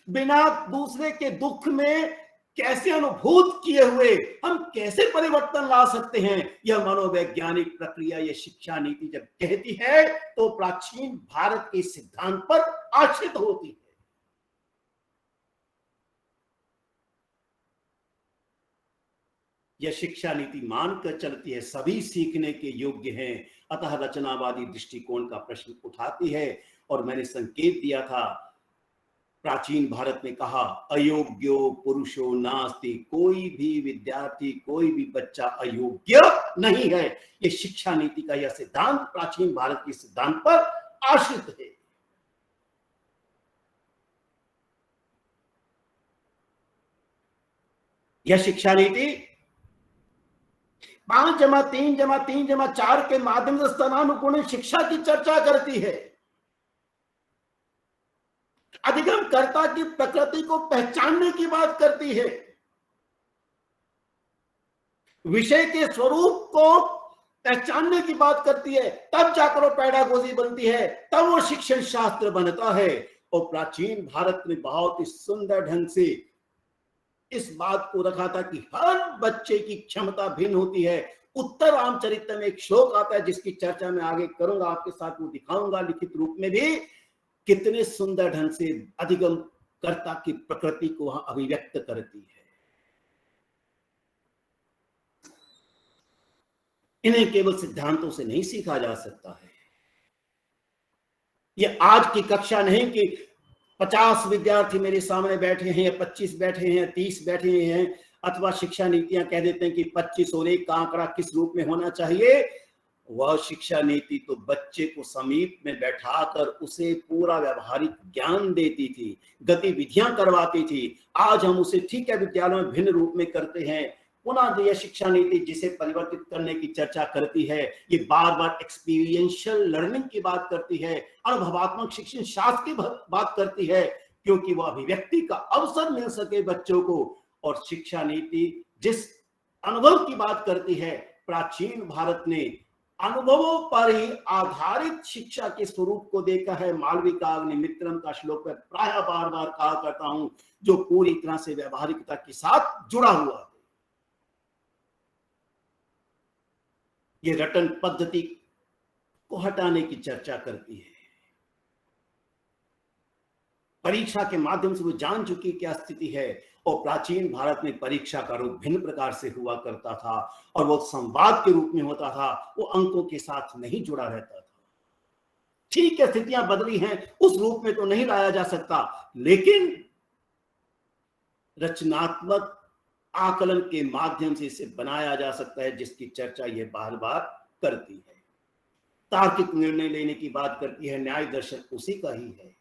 बिना दूसरे के दुख में कैसे अनुभूत किए हुए हम कैसे परिवर्तन ला सकते हैं, यह मनोवैज्ञानिक प्रक्रिया, यह शिक्षा नीति जब कहती है तो प्राचीन भारत के सिद्धांत पर आश्रित होती है। यह शिक्षा नीति मानकर चलती है सभी सीखने के योग्य हैं, अतः रचनावादी दृष्टिकोण का प्रश्न उठाती है। और मैंने संकेत दिया था, प्राचीन भारत ने कहा अयोग्यो पुरुषो नास्ति, कोई भी विद्यार्थी, कोई भी बच्चा अयोग्य नहीं है। यह शिक्षा नीति का यह सिद्धांत प्राचीन भारत के सिद्धांत पर आश्रित है। यह शिक्षा नीति 5+3+3+4 के माध्यम से स्थानानुकूल शिक्षा की चर्चा करती है। अधिगमकर्ता की प्रकृति को पहचानने की बात करती है, विषय के स्वरूप को पहचानने की बात करती है, तब जाकर वो पैडागोजी बनती है, तब वो शिक्षण शास्त्र बनता है। और प्राचीन भारत ने बहुत ही सुंदर ढंग से इस बात को रखा था कि हर बच्चे की क्षमता भिन्न होती है। उत्तर रामचरित्र में एक श्लोक आता है जिसकी चर्चा मैं आगे करूंगा, आपके साथ वो दिखाऊंगा लिखित रूप में भी, कितने सुंदर ढंग से अधिगमकर्ता की प्रकृति को वहां अभिव्यक्त करती है। इन्हें केवल सिद्धांतों से नहीं सीखा जा सकता है। यह आज की कक्षा नहीं कि 50 विद्यार्थी मेरे सामने बैठे हैं, या 25 बैठे हैं, 30 बैठे हैं, अथवा शिक्षा नीतियां कह देते हैं कि 25 और 1 का आंकड़ा किस रूप में होना चाहिए। वह शिक्षा नीति तो बच्चे को समीप में बैठाकर उसे पूरा व्यवहारिक ज्ञान देती थी, गतिविधियां करवाती थी। आज हम उसे ठीक है विद्यालयों में भिन्न रूप में करते हैं। पुनः यह शिक्षा नीति जिसे परिवर्तित करने की चर्चा करती है, ये बार बार एक्सपीरियंशियल लर्निंग की बात करती है, अनुभवात्मक शिक्षण शास्त्र की बात करती है, क्योंकि वह अभिव्यक्ति का अवसर मिल सके बच्चों को। और शिक्षा नीति जिस अनुभव की बात करती है, प्राचीन भारत ने अनुभवों पर ही आधारित शिक्षा के स्वरूप को देखा है। मालविकाग्निमित्रम का श्लोक है, प्राय बार बार कहा करता हूं, जो पूरी तरह से व्यवहारिकता के साथ जुड़ा हुआ है। ये रटन पद्धति को हटाने की चर्चा करती है। परीक्षा के माध्यम से वो जान चुकी क्या स्थिति है। और प्राचीन भारत में परीक्षा का रूप भिन्न प्रकार से हुआ करता था, और वो संवाद के रूप में होता था, वो अंकों के साथ नहीं जुड़ा रहता था। ठीक है, स्थितियां बदली हैं, उस रूप में तो नहीं लाया जा सकता, लेकिन रचनात्मक आकलन के माध्यम से इसे बनाया जा सकता है, जिसकी चर्चा यह बार बार करती है। तार्किक निर्णय लेने की बात करती है, न्याय दर्शन उसी का ही है।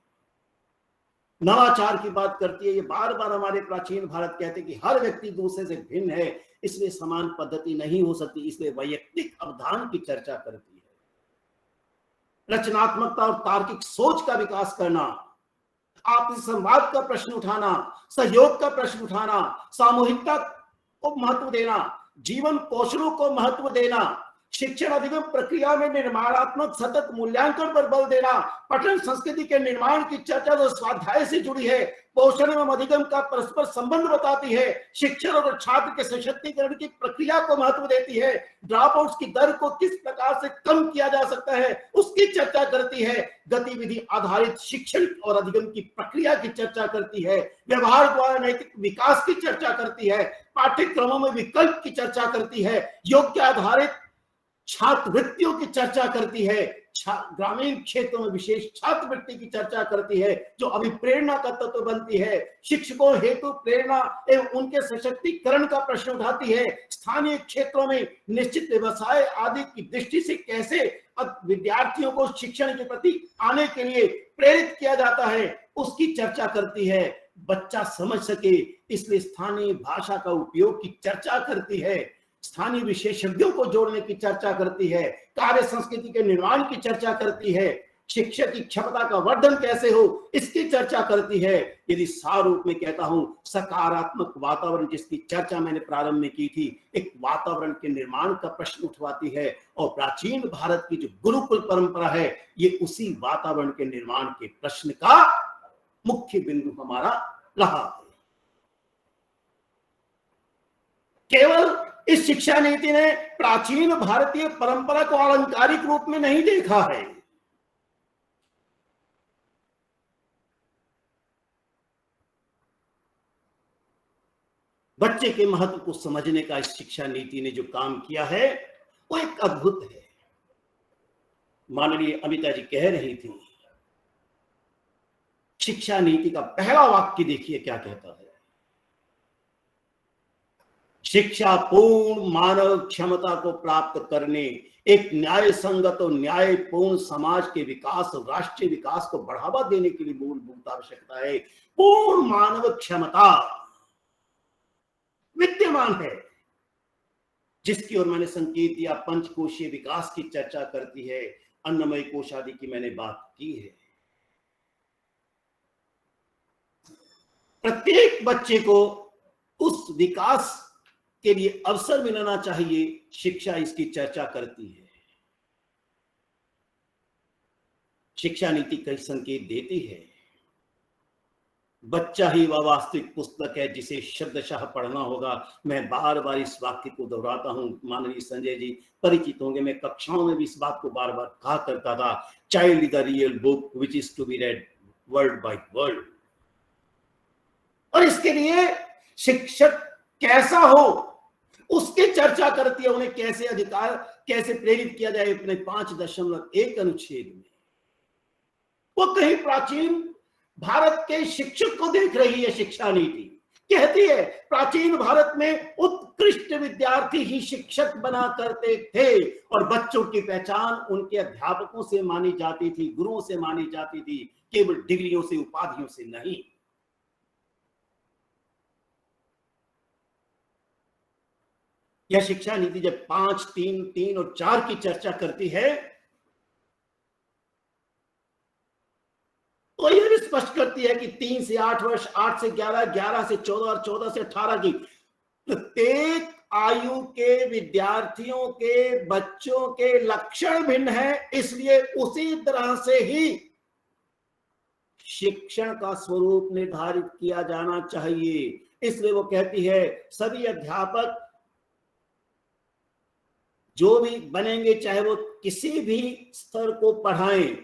नवाचार की बात करती है, ये बार बार हमारे प्राचीन भारत कहते हैं कि हर व्यक्ति दूसरे से भिन्न है, इसलिए समान पद्धति नहीं हो सकती, इसलिए वैयक्तिक अवधान की चर्चा करती है। रचनात्मकता और तार्किक सोच का विकास करना, आपसी संवाद का प्रश्न उठाना, सहयोग का प्रश्न उठाना, सामूहिकता को महत्व देना, जीवन कौशलों को महत्व देना, शिक्षण अधिगम प्रक्रिया में निर्माणात्मक सतत मूल्यांकन पर बल देना, पठन संस्कृति के निर्माण की चर्चा जो स्वाध्याय से जुड़ी है, पोषण एवं अधिगम का परस्पर संबंध बताती है, शिक्षण और छात्र के सशक्तिकरण की प्रक्रिया को महत्व देती है, ड्रॉप आउट्स की दर को किस प्रकार से कम किया जा सकता है उसकी चर्चा करती है, गतिविधि आधारित शिक्षण और अधिगम की प्रक्रिया की चर्चा करती है, व्यवहार द्वारा नैतिक विकास की चर्चा करती है, पाठ्यक्रमों में विकल्प की चर्चा करती है, योग्य आधारित छात्रवृत्तियों की चर्चा करती है, ग्रामीण क्षेत्रों में विशेष छात्रवृत्ति की चर्चा करती है जो अभिप्रेरणा का तत्व बनती है, शिक्षकों हेतु प्रेरणा एवं उनके सशक्तिकरण का प्रश्न उठाती है, स्थानीय क्षेत्रों में निश्चित व्यवसाय आदि की दृष्टि से कैसे विद्यार्थियों को शिक्षण के प्रति आने के लिए प्रेरित किया जाता है उसकी चर्चा करती है, बच्चा समझ सके इसलिए स्थानीय भाषा का उपयोग की चर्चा करती है, स्थानीय विशेषज्ञों को जोड़ने की चर्चा करती है, कार्य संस्कृति के निर्माण की चर्चा करती है, शिक्षक की क्षमता का वर्धन कैसे हो इसकी चर्चा करती है। यदि सार रूप में कहता हूं, सकारात्मक वातावरण जिसकी चर्चा मैंने प्रारंभ में की थी, एक वातावरण के निर्माण का प्रश्न उठवाती है और प्राचीन भारत की जो गुरुकुल परंपरा है ये उसी वातावरण के निर्माण के प्रश्न का मुख्य बिंदु हमारा रहा है। केवल इस शिक्षा नीति ने प्राचीन भारतीय परंपरा को अलंकारिक रूप में नहीं देखा है, बच्चे के महत्व को समझने का इस शिक्षा नीति ने जो काम किया है वो एक अद्भुत है। माननीय अमिता जी कह रही थी, शिक्षा नीति का पहला वाक्य देखिए क्या कहता है, शिक्षा पूर्ण मानव क्षमता को प्राप्त करने, एक न्याय संगत और न्यायपूर्ण समाज के विकास और राष्ट्रीय विकास को बढ़ावा देने के लिए मूलभूत आवश्यकता है। पूर्ण मानव क्षमता विद्यमान है जिसकी ओर मैंने संकेत दिया, पंचकोशीय विकास की चर्चा करती है, अन्नमय कोश आदि की मैंने बात की है। प्रत्येक बच्चे को उस विकास के लिए अवसर मिलना चाहिए, शिक्षा इसकी चर्चा करती है। शिक्षा नीति कई संकेत देती है, बच्चा ही वह वास्तविक पुस्तक है जिसे शब्दशः पढ़ना होगा। मैं बार बार इस वाक्य को दोहराता हूं, माननीय संजय जी परिचित होंगे, मैं कक्षाओं में भी इस बात को बार बार कहा करता था, child is the real book which is to be read word by word. और इसके लिए शिक्षक कैसा हो उसकी चर्चा करती है, उन्हें कैसे अधिकार कैसे प्रेरित किया जाए अपने 5.1 अनुच्छेद में। वो कहीं प्राचीन भारत के शिक्षक को देख रही है। शिक्षा नीति कहती है प्राचीन भारत में उत्कृष्ट विद्यार्थी ही शिक्षक बना करते थे और बच्चों की पहचान उनके अध्यापकों से मानी जाती थी, गुरुओं से मानी जाती थी, केवल डिग्रियों से उपाधियों से नहीं। यह शिक्षा नीति जब 5, 3, 3 और 4 की चर्चा करती है तो यह भी स्पष्ट करती है कि 3 से 8 वर्ष, 8 से 11, 11 से 14 और 14 से 18 की प्रत्येक आयु के विद्यार्थियों के बच्चों के लक्षण भिन्न है, इसलिए उसी तरह से ही शिक्षण का स्वरूप निर्धारित किया जाना चाहिए। इसलिए वो कहती है सभी अध्यापक जो भी बनेंगे चाहे वो किसी भी स्तर को पढ़ाएं,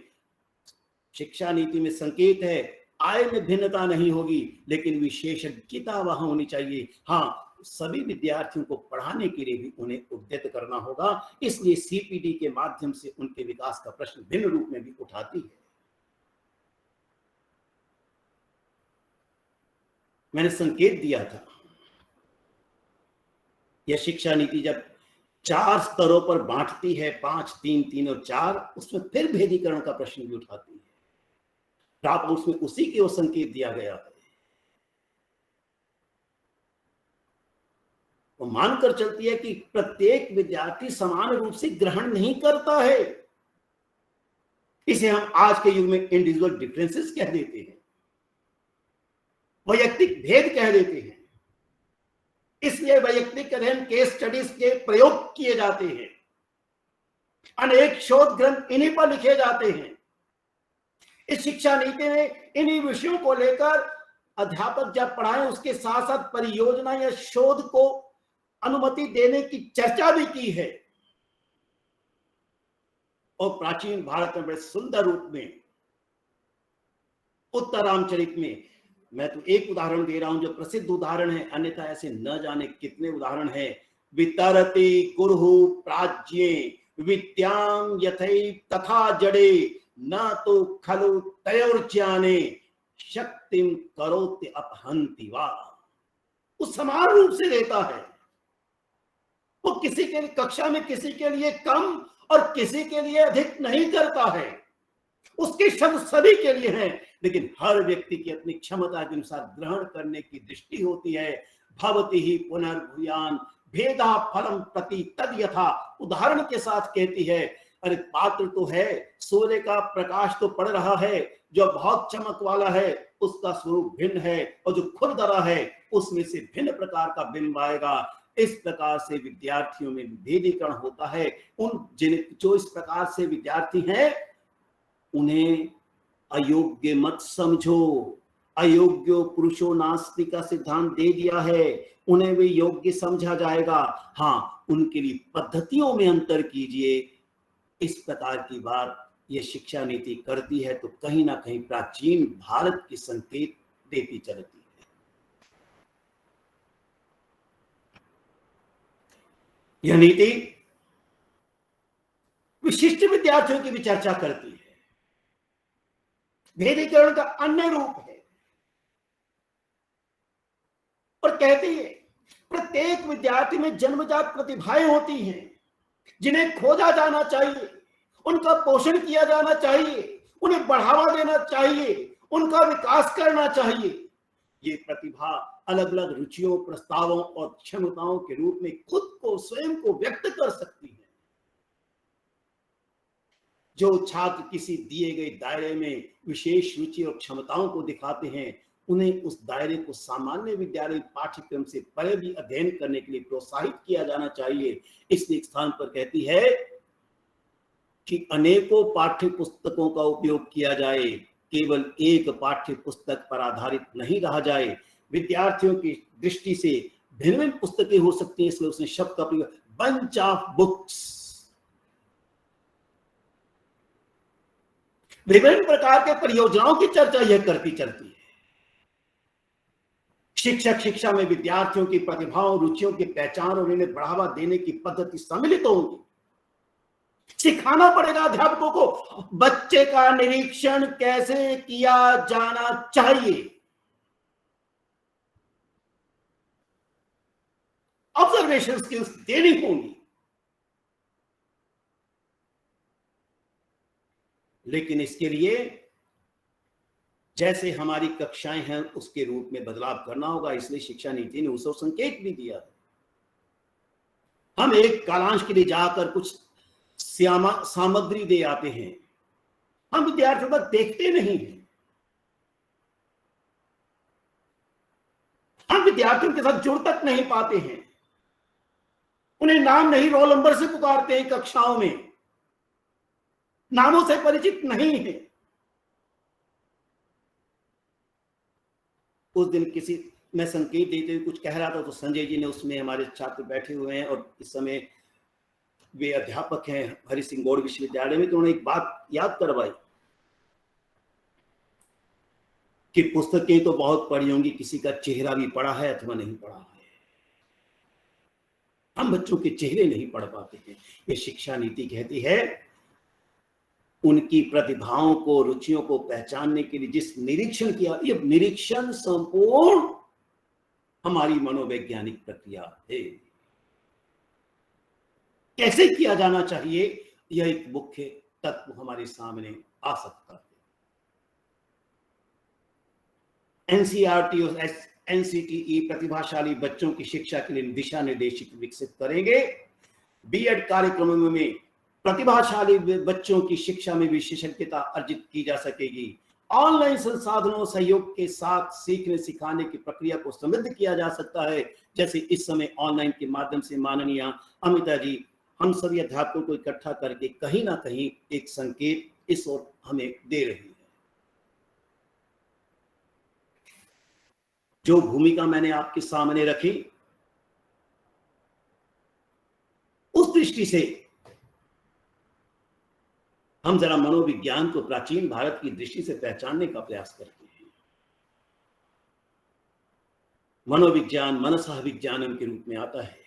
शिक्षा नीति में संकेत है आय में भिन्नता नहीं होगी लेकिन विशेषज्ञता वहां होनी चाहिए। हाँ, सभी विद्यार्थियों को पढ़ाने के लिए भी उन्हें उद्यत करना होगा, इसलिए सीपीडी के माध्यम से उनके विकास का प्रश्न भिन्न रूप में भी उठाती है। मैंने संकेत दिया था यह शिक्षा नीति जब 4 स्तरों पर बांटती है, 5, 3, 3 और 4, उसमें फिर भेदीकरण का प्रश्न भी उठाती है। ड्रॉप आउट्स में उसी के वो संकेत दिया गया है। वो मानकर चलती है कि प्रत्येक विद्यार्थी समान रूप से ग्रहण नहीं करता है। इसे हम आज के युग में इंडिविजुअल डिफरेंसेस कह देते हैं, वैयक्तिक भेद कह देते हैं। इसलिए वैयक्तिक अध्ययन, केस स्टडीज के प्रयोग किए जाते हैं। अनेक शोध ग्रंथ इन्हीं पर लिखे जाते हैं। इस शिक्षा नीति में इन्हीं विषयों को लेकर अध्यापक जब पढ़ाएं उसके साथ साथ परियोजना या शोध को अनुमति देने की चर्चा भी की है। और प्राचीन भारत में बड़े सुंदर रूप में उत्तर रामचरित में, मैं तो एक उदाहरण दे रहा हूं जो प्रसिद्ध उदाहरण है, अन्यथा ऐसे न जाने कितने उदाहरण हैं। वितरति कुरहु प्राज्ञे विद्यां यथैव तथा जड़े न तो खलु तयोर्ज्ञाने शक्तिम करोति अपहन्ति वा। वो समान रूप से देता है। वो किसी के लिए कक्षा में किसी के लिए कम और किसी के लिए अधिक नहीं करता है। उसके शब्द सभी के लिए हैं, लेकिन हर व्यक्ति की अपनी क्षमता के अनुसार ग्रहण करने की दृष्टि होती है। भवति ही पुनर्भूयान भेदा फलम प्रति तद यथा। उदाहरण के साथ कहती है, अरे पात्र तो है, सूर्य का प्रकाश तो पड़ रहा है, जो बहुत चमक वाला है उसका स्वरूप भिन्न है, और जो खुद दरा है उसमें से भिन्न प्रकार का बिंब आएगा। इस प्रकार से विद्यार्थियों में विभेदीकरण होता है। जो इस प्रकार से विद्यार्थी हैं उन्हें अयोग्य मत समझो। अयोग्य पुरुषो नास्ति का सिद्धांत दे दिया है, उन्हें भी योग्य समझा जाएगा। हाँ, उनके लिए पद्धतियों में अंतर कीजिए। इस प्रकार की बात यह शिक्षा नीति करती है तो कहीं ना कहीं प्राचीन भारत की संकेत देती चलती है। यह नीति विशिष्ट विद्यार्थियों की भी चर्चा करती है। भेदीकरण का अन्य रूप है और कहती है प्रत्येक विद्यार्थी में जन्मजात प्रतिभाएं होती हैं जिन्हें खोजा जाना चाहिए, उनका पोषण किया जाना चाहिए, उन्हें बढ़ावा देना चाहिए, उनका विकास करना चाहिए। ये प्रतिभा अलग अलग रुचियों, प्रस्तावों और क्षमताओं के रूप में खुद को स्वयं को व्यक्त कर सकती है। जो छात्र किसी दिए गए दायरे में विशेष रुचि और क्षमताओं को दिखाते हैं उन्हें उस दायरे को सामान्य विद्यालय पाठ्यक्रम से परे भी अध्ययन करने के लिए प्रोत्साहित किया जाना चाहिए। इसलिए एक स्थान पर कहती है कि अनेकों पाठ्य पुस्तकों का उपयोग किया जाए, केवल एक पाठ्य पुस्तक पर आधारित नहीं रहा जाए। विद्यार्थियों की दृष्टि से भिन्न भिन्न पुस्तकें हो सकती हैं, इसलिए उसने शब्द का प्रयोग बंच ऑफ बुक्स, विभिन्न प्रकार के परियोजनाओं की चर्चा यह करती चलती है। शिक्षक शिक्षा में विद्यार्थियों की प्रतिभाओं, रुचियों की पहचान और इन्हें बढ़ावा देने की पद्धति सम्मिलित होंगी। सिखाना पड़ेगा अध्यापकों को बच्चे का निरीक्षण कैसे किया जाना चाहिए। ऑब्जर्वेशन स्किल्स देनी होंगी। लेकिन इसके लिए जैसे हमारी कक्षाएं हैं उसके रूप में बदलाव करना होगा। इसलिए शिक्षा नीति ने उसको संकेत भी दिया। हम एक कालांश के लिए जाकर कुछ सामग्री दे आते हैं, हम विद्यार्थियों तक देखते नहीं हैं। हम विद्यार्थियों के साथ जुड़ तक नहीं पाते हैं, उन्हें नाम नहीं रोल नंबर से पुकारते हैं, कक्षाओं में नामों से परिचित नहीं है। उस दिन किसी मैं संकेत देते हुए कुछ कह रहा था तो संजय जी ने, उसमें हमारे छात्र बैठे हुए हैं और इस समय वे अध्यापक हैं हरि सिंह गौड़ विश्वविद्यालय में, तो उन्होंने एक बात याद करवाई कि पुस्तकें तो बहुत पढ़ी होंगी, किसी का चेहरा भी पढ़ा है अथवा नहीं पढ़ा है। हम बच्चों के चेहरे नहीं पढ़ पाते हैं। ये शिक्षा नीति कहती है उनकी प्रतिभाओं को, रुचियों को पहचानने के लिए जिस निरीक्षण किया, ये निरीक्षण संपूर्ण हमारी मनोवैज्ञानिक प्रक्रिया है। कैसे किया जाना चाहिए, यह एक मुख्य तत्व हमारे सामने आ सकता है। एनसीईआरटी और एनसीटीई प्रतिभाशाली बच्चों की शिक्षा के लिए दिशा निर्देशित विकसित करेंगे। बीएड कार्यक्रमों में प्रतिभाशाली बच्चों की शिक्षा में विशेषज्ञता अर्जित की जा सकेगी। ऑनलाइन संसाधनों सहयोग के साथ सीखने सिखाने की प्रक्रिया को समृद्ध किया जा सकता है। जैसे इस समय ऑनलाइन के माध्यम से माननीय अमिता जी हम सभी अध्यात्मों को इकट्ठा करके कहीं ना कहीं एक संकेत इस ओर हमें दे रही है। जो भूमिका मैंने आपके सामने रखी, उस दृष्टि से हम जरा मनोविज्ञान को प्राचीन भारत की दृष्टि से पहचानने का प्रयास करते हैं। मनोविज्ञान मनसः विज्ञानम के रूप में आता है,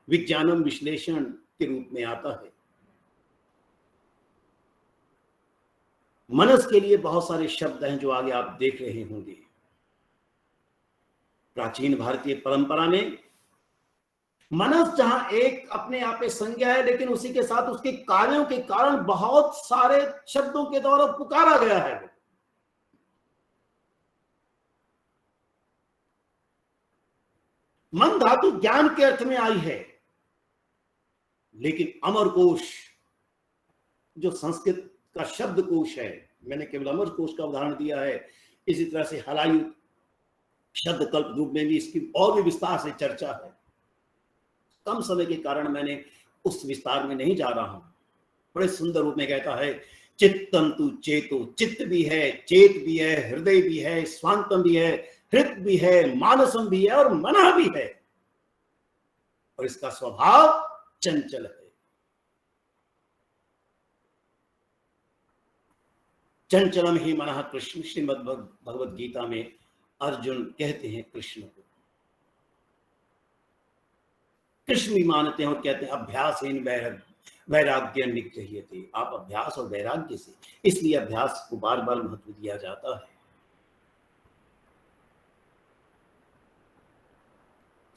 विज्ञानम विश्लेषण के रूप में आता है। मनस के लिए बहुत सारे शब्द हैं जो आगे आप देख रहे होंगे। प्राचीन भारतीय परंपरा में मनस जहां एक अपने आप में संज्ञा है, लेकिन उसी के साथ उसके कार्यों के कारण बहुत सारे शब्दों के द्वारा पुकारा गया है। मन धातु ज्ञान के अर्थ में आई है, लेकिन अमरकोश जो संस्कृत का शब्द कोश है, मैंने केवल अमरकोश का उदाहरण दिया है, इसी तरह से हलायु शब्द कल्प रूप में भी इसकी और भी विस्तार से चर्चा है। कम समय के कारण मैंने उस विस्तार में नहीं जा रहा हूं। बड़े सुंदर रूप में कहता है, चित्तम तु चेतो, चित्त भी है, चेत भी है, हृदय भी है, स्वांतम भी है, हृत भी है, मानसम भी है और मनः भी है, और इसका स्वभाव चंचल है। चंचलम ही मनः कृष्ण, श्रीमद् भगवद गीता में अर्जुन कहते हैं कृष्ण को। कृष्ण भी मानते हैं और कहते हैं अभ्यासेन वैराग्य निगृह्यते, आप अभ्यास और वैराग्य से, इसलिए अभ्यास को बार बार महत्व दिया जाता है।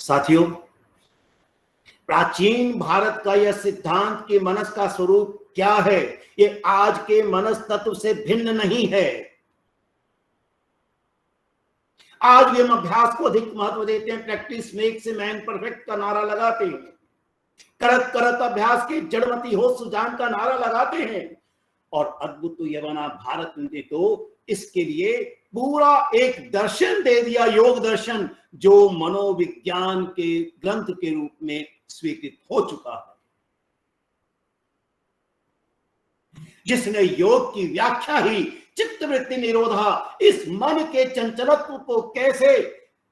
साथियों, प्राचीन भारत का यह सिद्धांत कि मनस का स्वरूप क्या है, ये आज के मनस तत्व से भिन्न नहीं है। आज भी हम अभ्यास को अधिक महत्व देते हैं, practice makes a man perfect का नारा लगाते हैं, करत करत अभ्यास के जड़मती हो सुजान का नारा लगाते हैं, और अद्भुत यवना भारत ने तो इसके लिए पूरा एक दर्शन दे दिया, योग दर्शन, जो मनोविज्ञान के ग्रंथ के रूप में स्वीकृत हो चुका है, जिसने योग की व्याख्या ही चित्तवृत्ति निरोधा, इस मन के चंचलत्व को कैसे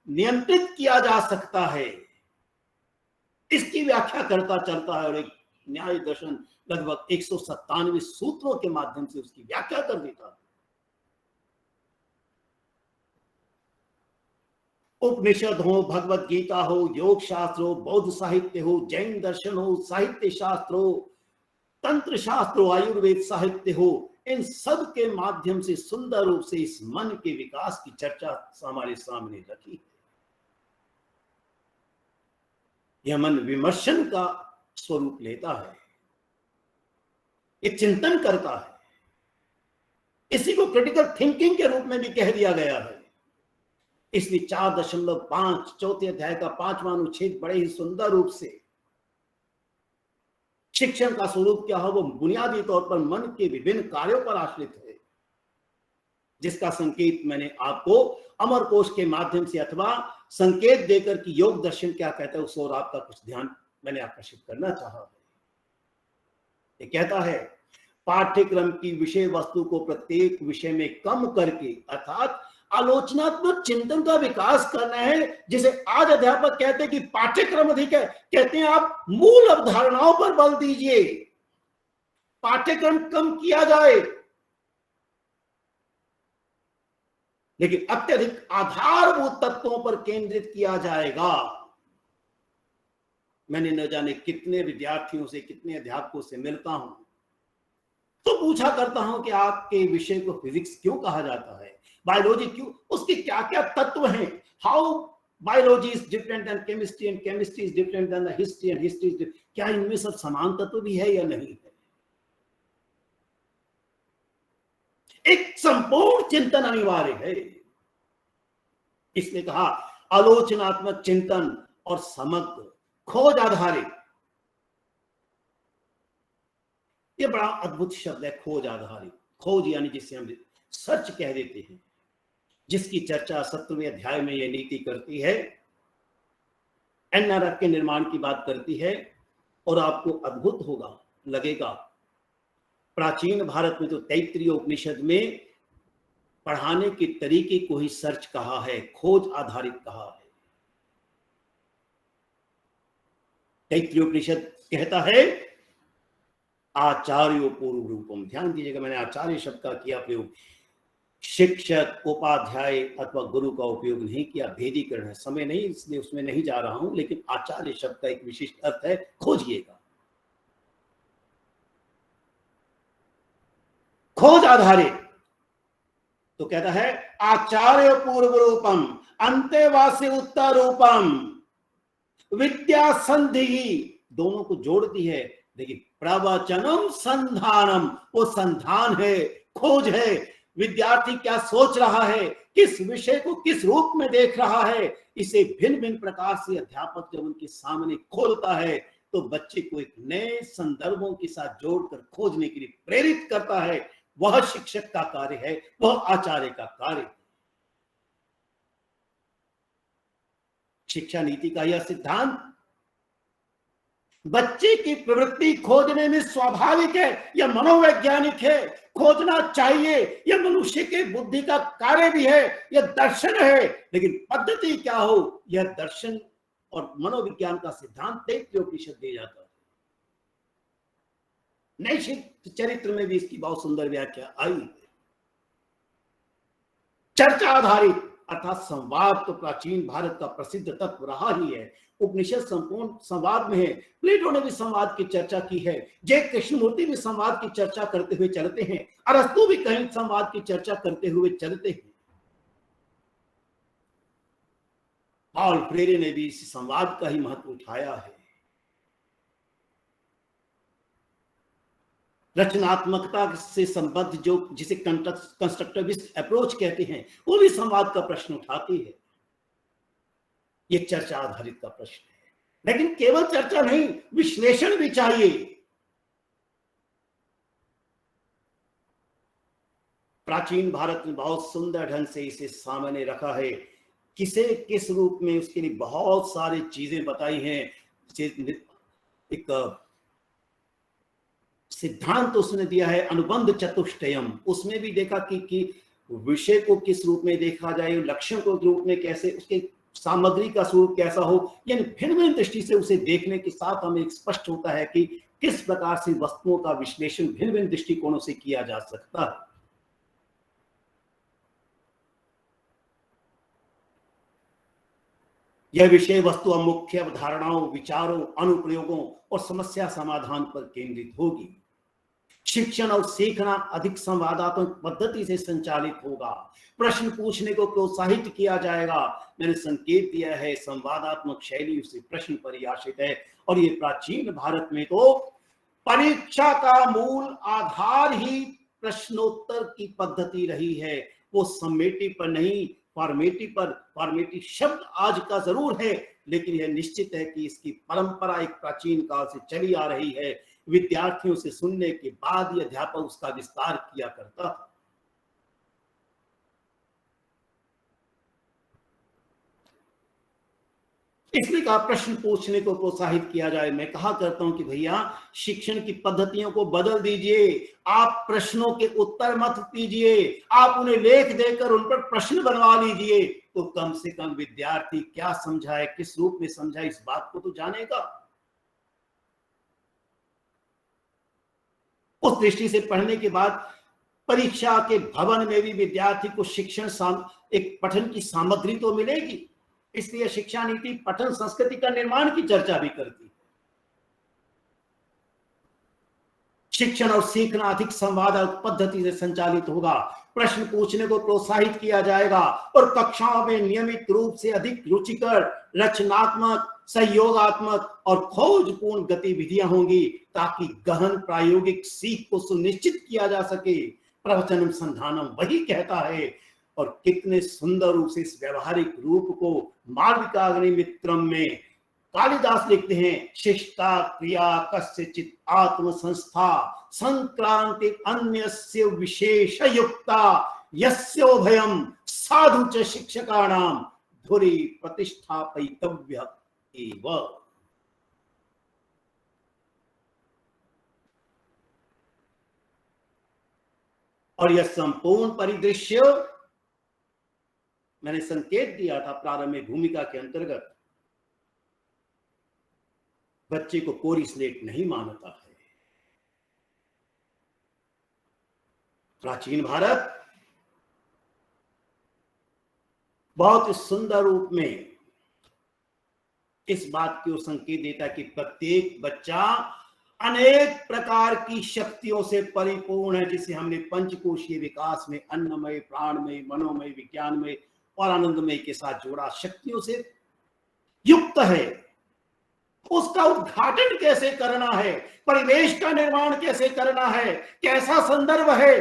नियंत्रित किया जा सकता है, इसकी व्याख्या करता चलता है, और एक न्याय दर्शन लगभग 197 सूत्रों के माध्यम से उसकी व्याख्या कर देता है। उपनिषद हो, भगवत गीता हो, योग शास्त्र हो, बौद्ध साहित्य हो, जैन दर्शन हो, साहित्य शास्त्र हो, तंत्र शास्त्र हो, आयुर्वेद साहित्य हो, इन सब के माध्यम से सुंदर रूप से इस मन के विकास की चर्चा हमारे सामने रखी। यह मन विमर्शन का स्वरूप लेता है, ये चिंतन करता है, इसी को क्रिटिकल थिंकिंग के रूप में भी कह दिया गया है। इसलिए 4.5 चौथे अध्याय का 5वां अनुच्छेद बड़े ही सुंदर रूप से शिक्षण का स्वरूप क्या है, वो बुनियादी तौर पर मन के विभिन्न कार्यों पर आश्रित है, जिसका संकेत मैंने आपको अमरकोश के माध्यम से अथवा संकेत देकर कि योग दर्शन क्या कहता है उस ओर आपका कुछ ध्यान मैंने आकर्षित करना चाहा। ये कहता है, पाठ्यक्रम की विषय वस्तु को प्रत्येक विषय में कम करके अर्थात आलोचनात्मक चिंतन का विकास करना है, जिसे आज अध्यापक कहते हैं कि पाठ्यक्रम अधिक है। कहते हैं आप मूल अवधारणाओं पर बल दीजिए, पाठ्यक्रम कम किया जाए, लेकिन अत्यधिक आधारभूत तत्वों पर केंद्रित किया जाएगा। मैंने न जाने कितने विद्यार्थियों से, कितने अध्यापकों से मिलता हूं तो पूछा करता हूं कि आपके विषय को फिजिक्स क्यों कहा जाता है, बायोलॉजी क्यों, उसके क्या क्या तत्व हैं, how biology is different than chemistry and chemistry is different than history and history is, क्या इनमें सब समान तत्व भी है या नहीं है। एक संपूर्ण चिंतन अनिवार्य है। इसने कहा आलोचनात्मक चिंतन और समग्र खोज आधारित, ये बड़ा अद्भुत शब्द है, खोज आधारित। खोज यानी जिसे हम सर्च कह देते हैं, जिसकी चर्चा 17वें अध्याय में यह नीति करती है, एनआरएफ के निर्माण की बात करती है, और आपको अद्भुत होगा, लगेगा। प्राचीन भारत में तो तैत्तिरीय उपनिषद में पढ़ाने के तरीके को ही सर्च कहा है, खोज आधारित कहा है। तैत्तिरीय उपनिषद कहता है आचार्यो पूर्व रूपम। ध्यान दीजिएगा, मैंने आचार्य शब्द का किया प्रयोग, शिक्षक, उपाध्याय अथवा गुरु का उपयोग नहीं किया। भेदीकरण है, समय नहीं इसलिए उसमें नहीं जा रहा हूं, लेकिन आचार्य शब्द का एक विशिष्ट अर्थ है, खोजिएगा। खोज आधारित तो कहता है आचार्य पूर्व रूपम अंतेवासी उत्तर रूपम विद्या संधि, दोनों को जोड़ती है। देखिए, प्रवचनम संधानम, वो संधान है, खोज है। विद्यार्थी क्या सोच रहा है, किस विषय को किस रूप में देख रहा है, इसे भिन्न भिन्न प्रकार से अध्यापक जब उनके सामने खोलता है तो बच्चे को एक नए संदर्भों के साथ जोड़कर खोजने के लिए प्रेरित करता है। वह शिक्षक का कार्य है, वह आचार्य का कार्य है। शिक्षा नीति का यह सिद्धांत बच्चे की प्रवृत्ति खोजने में स्वाभाविक है, यह मनोवैज्ञानिक है, खोजना चाहिए, यह मनुष्य के बुद्धि का कार्य भी है, यह दर्शन है। लेकिन पद्धति क्या हो, यह दर्शन और मनोविज्ञान का सिद्धांत तैत्तिरीय उपनिषद दे जाता है। नैतिक चरित्र में भी इसकी बहुत सुंदर व्याख्या आई है। चर्चा आधारित अर्थात संवाद तो प्राचीन भारत का प्रसिद्ध तत्व रहा ही है। उपनिषद संपूर्ण संवाद में है। प्लेटो ने भी संवाद की चर्चा की है, जय कृष्णमूर्ति भी संवाद की चर्चा करते हुए चलते हैं, अरस्तु भी कहीं संवाद की चर्चा करते हुए चलते हैं। पॉल फ्रेरे ने भी इस संवाद का ही महत्व उठाया है। रचनात्मकता से संबद्ध जो जिसे कंस्ट्रक्टिविस्ट अप्रोच कहते हैं, वो भी संवाद का प्रश्न उठाती है। ये चर्चा आधारित का प्रश्न है, लेकिन केवल चर्चा नहीं, विश्लेषण भी चाहिए। प्राचीन भारत में बहुत सुंदर ढंग से इसे सामने रखा है, किसे किस रूप में, उसके लिए बहुत सारी चीजें बताई हैं। एक सिद्धांत उसने दिया है अनुबंध चतुष्टयम, उसमें भी देखा कि विषय को किस रूप में देखा जाए, लक्ष्यों को रूप में कैसे, उसके सामग्री का स्वरूप कैसा हो, यानी भिन्न भिन्न दृष्टि से उसे देखने के साथ हमें स्पष्ट होता है कि किस प्रकार से वस्तुओं का विश्लेषण भिन्न भिन्न दृष्टिकोणों से किया जा सकता है। यह विषय वस्तु मुख्य अवधारणाओं, विचारों, अनुप्रयोगों और समस्या समाधान पर केंद्रित होगी। शिक्षण और सीखना अधिक संवादात्मक पद्धति से संचालित होगा। प्रश्न पूछने को प्रोत्साहित किया जाएगा। मैंने संकेत दिया है संवादात्मक शैली उसे प्रश्न परिभाषित है, और ये प्राचीन भारत में तो परीक्षा का मूल आधार ही प्रश्नोत्तर की पद्धति रही है। वो समेटिव पर नहीं, फॉर्मेटिव पर। फॉर्मेटिव शब्द आज का जरूर है, लेकिन यह निश्चित है कि इसकी परंपरा एक प्राचीन काल से चली आ रही है। विद्यार्थियों से सुनने के बाद ही अध्यापक उसका विस्तार किया करता था। इसलिए कहा प्रश्न पूछने को प्रोत्साहित किया जाए। मैं कहा करता हूं कि भैया शिक्षण की पद्धतियों को बदल दीजिए। आप प्रश्नों के उत्तर मत दीजिए, आप उन्हें लेख देकर उन पर प्रश्न बनवा लीजिए, तो कम से कम विद्यार्थी क्या समझा है, किस रूप में समझा, इस बात को तो जानेगा। उस दृष्टि से पढ़ने के बाद परीक्षा के भवन में भी विद्यार्थी को शिक्षण एक पठन की सामग्री तो मिलेगी। इसलिए शिक्षा नीति पठन संस्कृति का निर्माण की चर्चा भी करती है। शिक्षण और सीखना अधिक संवादात्मक पद्धति से संचालित होगा। प्रश्न पूछने को प्रोत्साहित किया जाएगा और कक्षाओं में नियमित रूप से अधिक रुचिकर, रचनात्मक, सहयोगात्मक और खोजपूर्ण गतिविधियां होंगी, ताकि गहन प्रायोगिक सीख को सुनिश्चित किया जा सके। प्रवचनम संधानम वही कहता है, और कितने सुंदर रूप से इस व्यवहारिक रूप को मालविकाग्नि मित्रम में कालिदास लिखते हैं। शिष्टा क्रिया कस्यचित् आत्म संस्था संक्रांति अन्यस्य विशेष युक्ता यस्योभयम साधु च शिक्षकाणाम धुरी प्रतिष्ठापयितव्य एव। और यह संपूर्ण परिदृश्य मैंने संकेत दिया था प्रारंभ में भूमिका के अंतर्गत, बच्चे को कोरी स्लेट नहीं मानता है। प्राचीन भारत बहुत सुंदर रूप में इस बात की ओर संकेत देता कि प्रत्येक बच्चा अनेक प्रकार की शक्तियों से परिपूर्ण है, जिसे हमने पंचकोशीय विकास में अन्नमय, प्राणमय, मनोमय, विज्ञानमय और आनंदमय के साथ जोड़ा। शक्तियों से युक्त है। उसका उद्घाटन कैसे करना है, परिवेश का निर्माण कैसे करना है, कैसा संदर्भ है,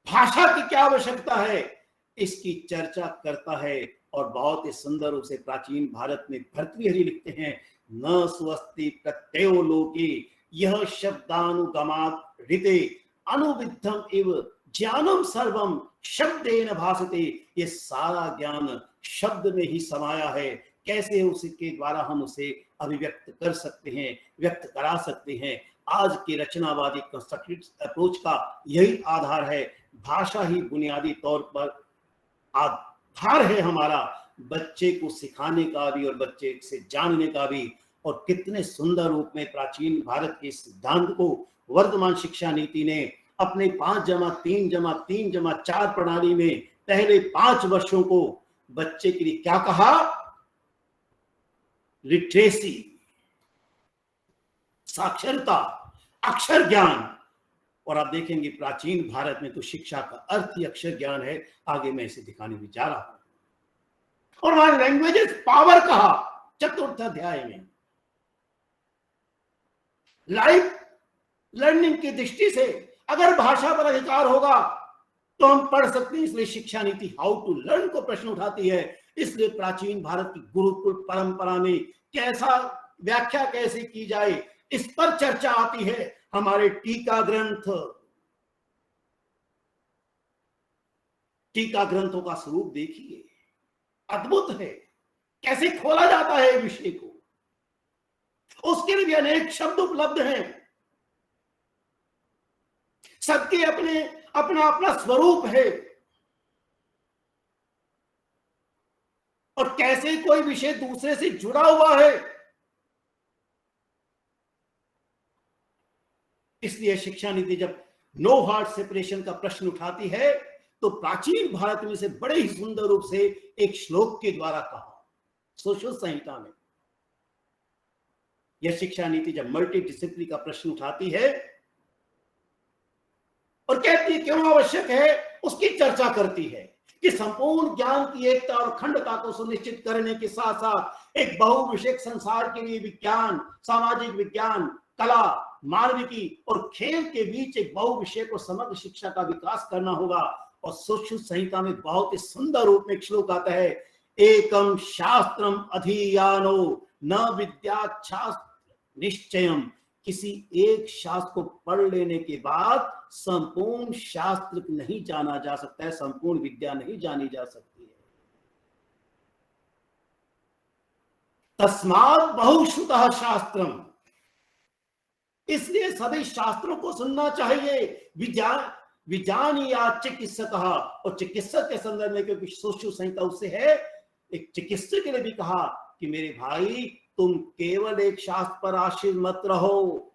भाषा की क्या आवश्यकता है, इसकी चर्चा करता है। और बहुत ही सुंदर रूप से प्राचीन भारत में भर्तृहरि लिखते हैं, न स्वस्ति प्रत्ययो लोके यह शब्दानुगमात् ऋते अनुविद्धम इव ज्ञानम सर्वम शब्देन भासते। ये सारा ज्ञान शब्द में ही समाया है। कैसे उसके द्वारा हम उसे अभिव्यक्त कर सकते हैं, व्यक्त करा सकते हैं। आज के रचनावादी कंस्ट्रक्टिव अप्रोच का यही आधार है। भाषा ही बुनियादी तौर पर आधार है हमारा, बच्चे को सिखाने का भी और बच्चे से जानने का भी। और कितने सुंदर रूप में प्राचीन भारत के सिद्धांत को वर्तमान शिक्षा नीति ने अपने 5+3+3+4 प्रणाली में पहले 5 वर्षों को बच्चे के लिए क्या कहा? लिटरेसी, साक्षरता, अक्षर ज्ञान। और आप देखेंगे प्राचीन भारत में तो शिक्षा का अर्थ ही अक्षर ज्ञान है। आगे मैं इसे दिखाने भी जा रहा हूं। और वहां लैंग्वेजेस पावर कहा 4th अध्याय में। लाइफ लर्निंग की दृष्टि से अगर भाषा पर अधिकार होगा तो हम पढ़ सकते हैं। इसलिए शिक्षा नीति हाउ टू लर्न को प्रश्न उठाती है। इसलिए प्राचीन भारत की गुरुकुल परंपरा में कैसा व्याख्या कैसे की जाए, इस पर चर्चा आती है। हमारे टीका ग्रंथों का स्वरूप देखिए, अद्भुत है। कैसे खोला जाता है विषय को, उसके लिए भी अनेक शब्द उपलब्ध हैं। सबके अपना स्वरूप है। और कैसे कोई विषय दूसरे से जुड़ा हुआ है। इसलिए शिक्षा नीति जब नो हार्ट सेपरेशन का प्रश्न उठाती है तो प्राचीन भारत में से बड़े ही सुंदर रूप से एक श्लोक के द्वारा कहा सुश्रुत संहिता में। यह शिक्षा नीति जब मल्टी डिसिप्लिन का प्रश्न उठाती है और कहती है क्यों आवश्यक है, उसकी चर्चा करती है कि संपूर्ण ज्ञान की एकता और अखंडता को सुनिश्चित करने के साथ साथ एक बहुविषयक संसार के लिए विज्ञान, सामाजिक विज्ञान, कला, मानविकी और खेल के बीच एक बहुविषयक और समग्र शिक्षा का विकास करना होगा। और सुश्रुत संहिता में बहुत ही सुंदर रूप में एक श्लोक आता है, एकम शास्त्रम अधीयानो न विद्याशास्त्र निश्चयम। किसी एक शास्त्र को पढ़ लेने के बाद संपूर्ण शास्त्र नहीं जाना जा सकता है, संपूर्ण विद्या नहीं जानी जा सकती है। तस्मात् बहुश्रुतः शास्त्रम। इसलिए सभी शास्त्रों को सुनना चाहिए। विज्ञानी या चिकित्सक, और चिकित्सक के संदर्भ में क्योंकि सुश्रुत संहिता उससे है, एक चिकित्सक के लिए भी कहा कि मेरे भाई तुम केवल एक शास्त्र पर आश्रित मत रहो,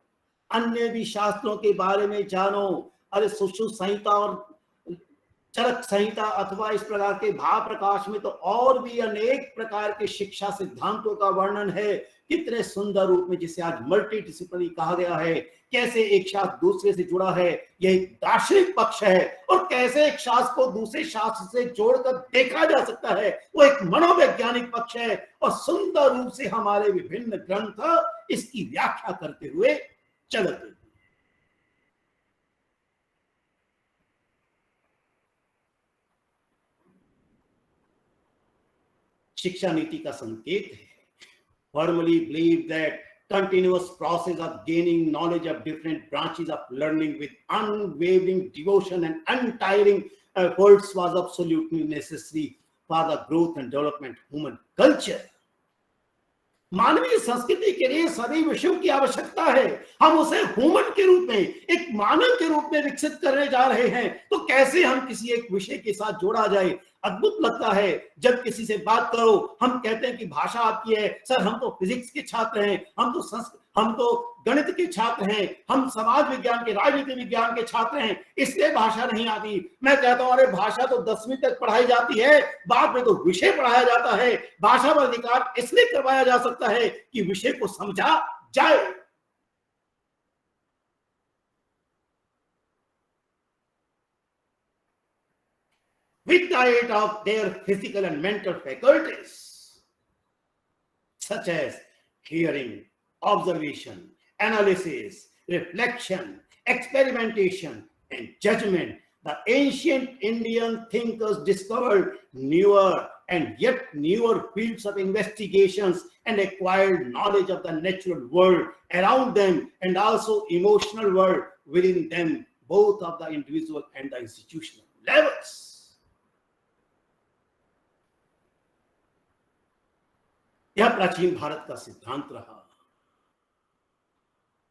अन्य भी शास्त्रों के बारे में जानो। अरे सुश्रुत संहिता और चरक संहिता अथवा इस प्रकार के भाव प्रकाश में तो और भी अनेक प्रकार के शिक्षा सिद्धांतों का वर्णन है। कितने सुंदर रूप में, जिसे आज मल्टी डिसिप्लिनरी कहा गया है। कैसे एक शास्त्र दूसरे से जुड़ा है, यह एक दार्शनिक पक्ष है। और कैसे एक शास्त्र को दूसरे शास्त्र से जोड़कर देखा जा सकता है, वो एक मनोवैज्ञानिक पक्ष है। और सुंदर रूप से हमारे विभिन्न ग्रंथ इसकी व्याख्या करते हुए चलते हैं। शिक्षा नीति का संकेत है, firmly believe that continuous process of gaining knowledge of different branches of learning with unwavering devotion and untiring efforts was absolutely necessary for the growth and development of human culture. मानवीय संस्कृति के लिए सभी विषयों की आवश्यकता है। हम उसे ह्यूमन के रूप में, एक मानव के रूप में विकसित करने जा रहे हैं, तो कैसे हम किसी एक विषय के साथ जोड़ा जाए। अद्भुत लगता है जब किसी से बात करो, हम कहते हैं कि भाषा आपकी है। सर हम तो फिजिक्स के छात्र हैं, हम तो गणित के छात्र हैं, हम समाज विज्ञान के, राजनीति विज्ञान के छात्र हैं, इसलिए भाषा नहीं आती। मैं कहता हूं अरे भाषा तो 10वीं तक पढ़ाई जाती है, बाद में तो विषय पढ़ाया जाता है। भाषा पर अधिकार इसलिए करवाया जा सकता है कि विषय को समझा जाए। With the aid of their physical and mental faculties, such as hearing, observation, analysis, reflection, experimentation, and judgment, the ancient Indian thinkers discovered newer and yet newer fields of investigations and acquired knowledge of the natural world around them and also emotional world within them, both of the individual and the institutional levels. यह प्राचीन भारत का सिद्धांत रहा।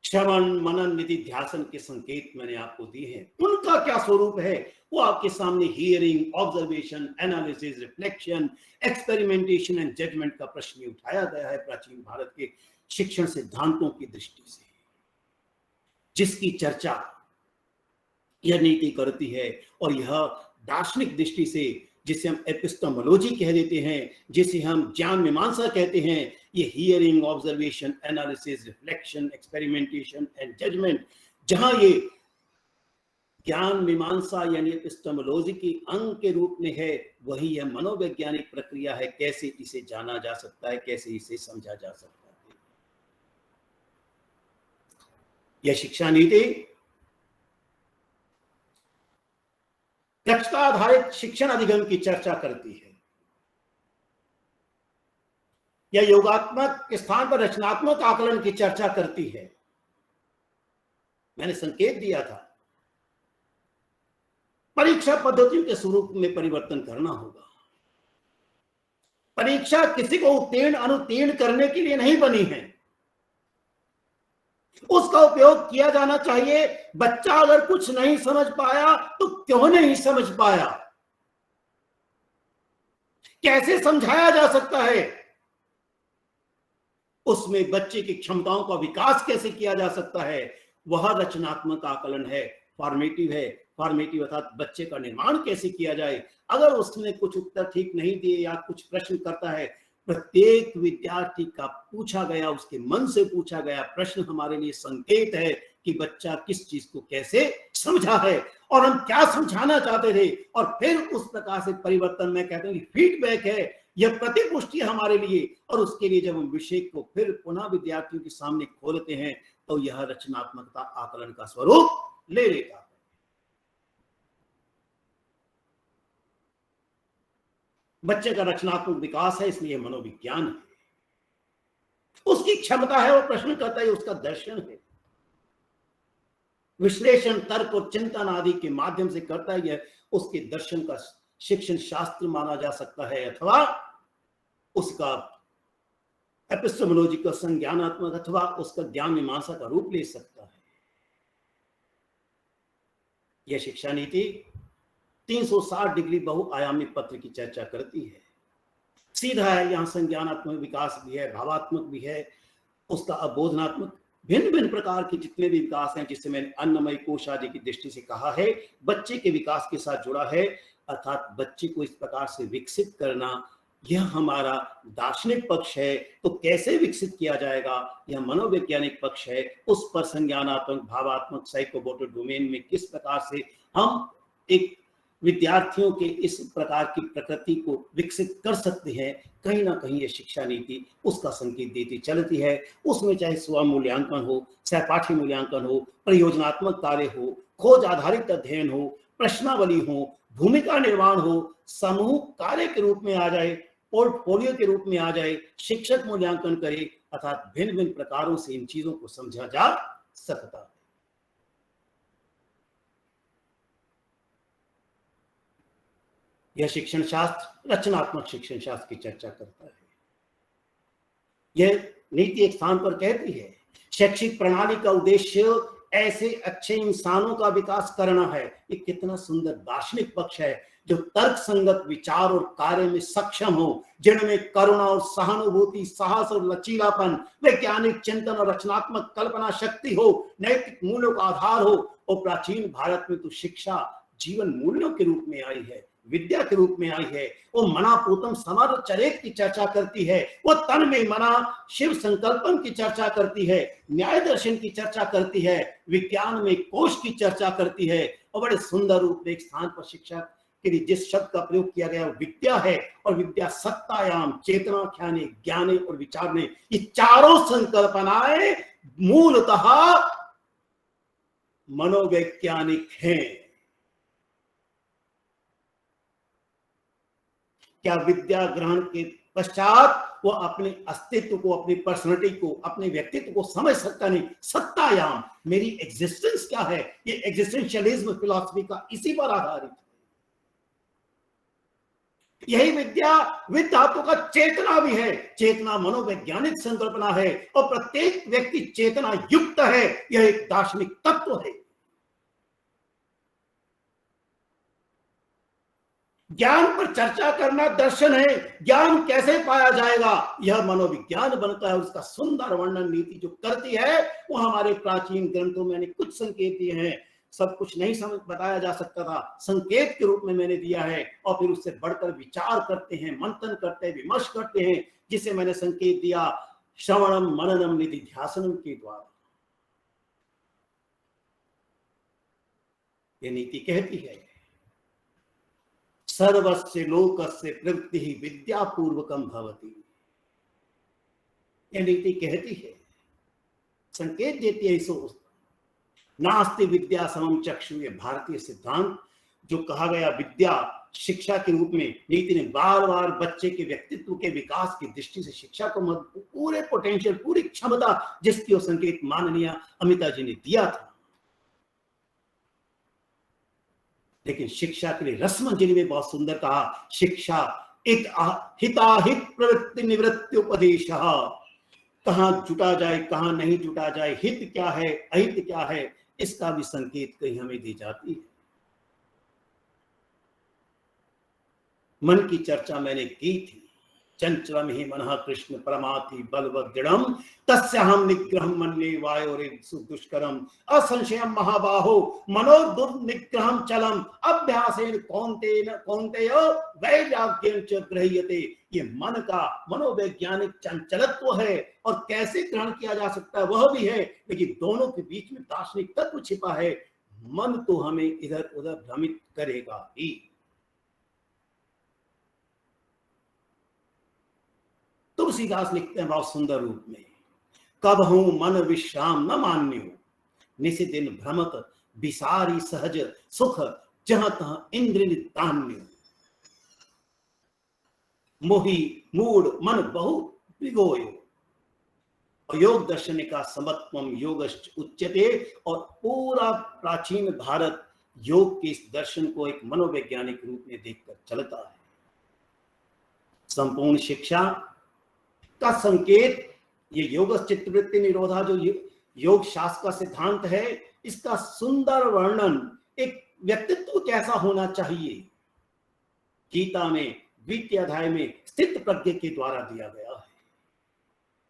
श्रवण मनन निधि ध्यासन के संकेत मैंने आपको दिए हैं। उनका क्या स्वरूप है वो आपके सामने hearing, observation, analysis, reflection, experimentation and judgement का प्रश्न उठाया गया है प्राचीन भारत के शिक्षण सिद्धांतों की दृष्टि से, जिसकी चर्चा यह नीति करती है। और यह दार्शनिक दृष्टि से, जिसे हम एपिस्टेमोलॉजी कह देते हैं, जिसे हम ज्ञान मीमांसा कहते हैं, ये hearing, observation, analysis, reflection, experimentation and judgement, जहां ये ज्ञान मीमांसा यानी एपिस्टेमोलॉजी की अंग के रूप में है, वही यह मनोवैज्ञानिक प्रक्रिया है। कैसे इसे जाना जा सकता है, कैसे इसे समझा जा सकता है। यह शिक्षा नीति दक्षता आधारित शिक्षण अधिगम की चर्चा करती है। यह योगात्मक के स्थान पर रचनात्मक आकलन की चर्चा करती है। मैंने संकेत दिया था, परीक्षा पद्धतियों के स्वरूप में परिवर्तन करना होगा। परीक्षा किसी को उत्तीर्ण अनुत्तीर्ण करने के लिए नहीं बनी है, उसका उपयोग किया जाना चाहिए। बच्चा अगर कुछ नहीं समझ पाया तो क्यों नहीं समझ पाया, कैसे समझाया जा सकता है, उसमें बच्चे की क्षमताओं का विकास कैसे किया जा सकता है, वह रचनात्मक आकलन है, फॉर्मेटिव है। फॉर्मेटिव अर्थात बच्चे का निर्माण कैसे किया जाए। अगर उसने कुछ उत्तर ठीक नहीं दिए या कुछ प्रश्न करता है, प्रत्येक विद्यार्थी का पूछा गया, उसके मन से पूछा गया प्रश्न हमारे लिए संकेत है कि बच्चा किस चीज को कैसे समझा है और हम क्या समझाना चाहते थे। और फिर उस प्रकार से परिवर्तन, मैं कहता हूं कि फीडबैक है, यह प्रतिपुष्टि हमारे लिए। और उसके लिए जब हम विषय को फिर पुनः विद्यार्थियों के सामने खोलते हैं तो यह रचनात्मकता आकलन का स्वरूप ले लेता है। बच्चे का रचनात्मक विकास है, इसलिए मनोविज्ञान है। उसकी क्षमता है, वो प्रश्न करता है, उसका दर्शन है, विश्लेषण, तर्क और चिंतन आदि के माध्यम से करता है। यह उसके दर्शन का शिक्षण शास्त्र माना जा सकता है, अथवा उसका एपिस्टेमोलॉजिकल संज्ञानात्मक अथवा उसका ज्ञान मीमांसा का रूप ले सकता है। यह शिक्षा नीति 360 डिग्री बहुआयामी पत्र की चर्चा करती है। सीधा है, यहां संज्ञानात्मक विकास भी है, भावात्मक भी है, उसका अबोधनात्मक, भिन्न भिन्न प्रकार के जितने भी विकास हैं, जिससे मैंने अन्नमय कोश आदि की दृष्टि से कहा है, बच्चे के विकास के साथ जुड़ा है। अर्थात बच्चे को इस प्रकार से विकसित करना, यह हमारा दार्शनिक पक्ष है। तो कैसे विकसित किया जाएगा, यह मनोवैज्ञानिक पक्ष है। उस पर संज्ञानात्मक, भावात्मक, साइकोमोटर डोमेन में किस प्रकार से हम एक विद्यार्थियों के इस प्रकार की प्रकृति को विकसित कर सकते हैं, कहीं ना कहीं ये शिक्षा नीति उसका संकेत देती चलती है। उसमें चाहे स्व मूल्यांकन हो, सहपाठी मूल्यांकन हो, परियोजनात्मक कार्य हो, खोज आधारित अध्ययन हो, प्रश्नावली हो, भूमिका निर्माण हो, समूह कार्य के रूप में आ जाए, पोर्टफोलियो के रूप में आ जाए, शिक्षक मूल्यांकन करे, अर्थात भिन्न भिन्न प्रकारों से इन चीजों को समझा जा सकता है। यह शिक्षण शास्त्र रचनात्मक शिक्षण शास्त्र की चर्चा करता है। यह नीति एक स्थान पर कहती है शैक्षिक प्रणाली का उद्देश्य ऐसे अच्छे इंसानों का विकास करना है। ये कितना सुंदर दार्शनिक पक्ष है, जो तर्क संगत विचार और कार्य में सक्षम हो, जिनमें करुणा और सहानुभूति, साहस और लचीलापन, वैज्ञानिक चिंतन और रचनात्मक कल्पना शक्ति हो, नैतिक मूल्यों का आधार हो। और प्राचीन भारत में तो शिक्षा जीवन मूल्यों के रूप में आई है, विद्या के रूप में आई है। वो मना पूतम समारोह चरित की चर्चा करती है, वो तन में मना शिव संकल्पन की चर्चा करती है, न्याय दर्शन की चर्चा करती है, विज्ञान में कोश की चर्चा करती है। और बड़े सुंदर रूप में एक स्थान पर शिक्षा के लिए जिस शब्द का प्रयोग किया गया विद्या है, और विद्या सत्तायाम चेतना ख्याने ज्ञाने और विचारने, ये चारों संकल्पनाएं मूलतः मनोवैज्ञानिक हैं। क्या विद्या ग्रहण के पश्चात वो अपने अस्तित्व को, अपनी पर्सनालिटी को, अपने व्यक्तित्व को समझ सकता नहीं। सत्तायाम, मेरी एग्जिस्टेंस क्या है, ये एग्जिस्टेंशियलिज्म फिलॉसफी का इसी पर आधारित है। यही विद्या धातु का चेतना भी है। चेतना मनोवैज्ञानिक संकल्पना है और प्रत्येक व्यक्ति चेतना युक्त है, यह एक दार्शनिक तत्व है। ज्ञान पर चर्चा करना दर्शन है। ज्ञान कैसे पाया जाएगा, यह मनोविज्ञान बनता है। उसका सुंदर वर्णन नीति जो करती है वो हमारे प्राचीन ग्रंथों में मैंने कुछ संकेत दिए हैं। सब कुछ नहीं समझ बताया जा सकता था, संकेत के रूप में मैंने दिया है, और फिर उससे बढ़कर विचार करते हैं, मंथन करते हैं, विमर्श करते हैं, जिसे मैंने संकेत दिया श्रवणम मननम निधिध्यासनम के द्वारा। ये नीति कहती है सर्वस्य लोकस्य प्रवृत्ति ही विद्यापूर्वकम भवति। यह नीति कहती है, संकेत देती है इसो नास्ति विद्या समम चक्षु। ये भारतीय सिद्धांत जो कहा गया विद्या शिक्षा के रूप में, नीति ने बार बार बच्चे के व्यक्तित्व के विकास की दृष्टि से शिक्षा को पूरे पोटेंशियल, पूरी क्षमता जिसकी वो संकेत माननीय अमिता जी ने दिया था। लेकिन शिक्षा के लिए रसमंजरी में बहुत सुंदर कहा, शिक्षा एक हिताहित प्रवृत्ति निवृत्ति उपदेश। कहां जुटा जाए, कहां नहीं जुटा जाए, हित क्या है, अहित क्या है, इसका भी संकेत कहीं हमें दी जाती है। मन की चर्चा मैंने की थी। चंचलम ही मनः कृष्ण परमाति बलवद दृढ़म तस्याहम निग्रहम मन्ये वायोरेषु दुष्करम असंशयम महाबाहो मनोदुर्निग्रहम चलम अभ्यासेन कौन्तेय वैराग्यं च गृह्यते। ये मन का मनोवैज्ञानिक चंचलत्व है, और कैसे ग्रहण किया जा सकता है वह भी है, लेकिन दोनों के बीच में दार्शनिक तत्व छिपा है। मन तो हमें इधर उधर भ्रमित करेगा ही। तुलसीदास लिखते हैं बहुत सुंदर रूप में, कब हूं मन विश्राम न मान्यो निशि दिन भ्रमत विसारी सहज सुख जहां तहां इंद्र नितान्यो। मोहि मूड मन बहु विगोयो और योग दर्शन का समत्वम योगश्च उच्यते। और पूरा प्राचीन भारत योग के इस दर्शन को एक मनोवैज्ञानिक रूप में देखकर चलता है। संपूर्ण शिक्षा का संकेत ये योग चित्तवृत्ति निरोधा जो योग शास्त्र का सिद्धांत है, इसका सुंदर वर्णन एक व्यक्तित्व कैसा होना चाहिए गीता में 20वें अध्याय में स्थित प्रज्ञ के द्वारा दिया गया है।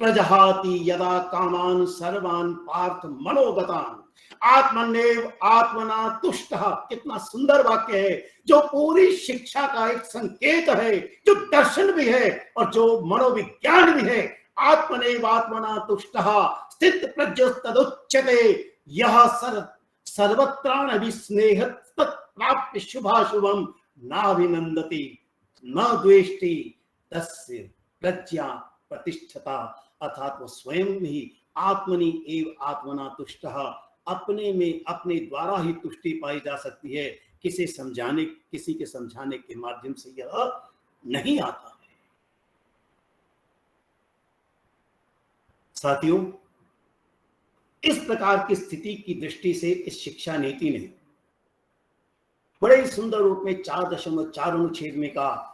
प्रजहाति यदा कामान सर्वान पार्थ मनोगतान आत्मनेव आत्मना तुष्टः। कितना सुंदर वाक्य है, जो पूरी शिक्षा का एक संकेत है, जो दर्शन भी है और जो मनोविज्ञान भी है। आत्मनेव आत्मना तुष्टः स्थित प्रज्ञस्तदुच्यते यह सर्वत्राण विस्नेह प्राप्य शुभाशुभम नाभिनंदति न द्वेष्टि तस्य प्रज्ञा प्रतिष्ठता। अर्थात वो स्वयं ही आत्मनि एव आत्मना तुष्टः, अपने में अपने द्वारा ही तुष्टि पाई जा सकती है। किसी के समझाने के माध्यम से यह नहीं आता है। साथियों, इस प्रकार की स्थिति की दृष्टि से इस शिक्षा नीति ने बड़े ही सुंदर रूप में 4.4 अनुच्छेद में कहा,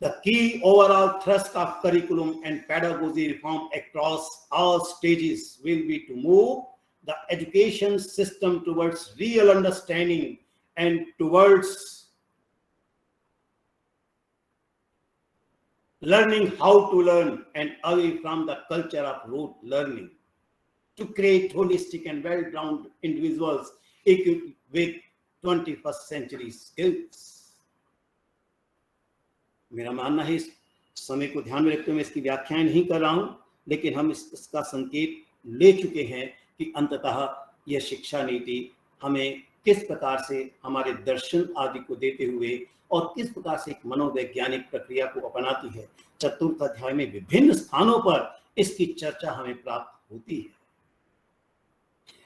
The key overall thrust of curriculum and pedagogy reform across all stages will be to move the education system towards real understanding and towards learning how to learn and away from the culture of rote learning, to create holistic and well-rounded individuals equipped with 21st century skills. मेरा मानना है, इस समय को ध्यान में रखते हुए मैं इसकी व्याख्याएं नहीं कर रहा हूं, लेकिन हम इसका संकेत ले चुके हैं कि अंततः यह शिक्षा नीति हमें किस प्रकार से हमारे दर्शन आदि को देते हुए और किस प्रकार से एक मनोवैज्ञानिक प्रक्रिया को अपनाती है। चतुर्थ अध्याय में विभिन्न स्थानों पर इसकी चर्चा हमें प्राप्त होती है।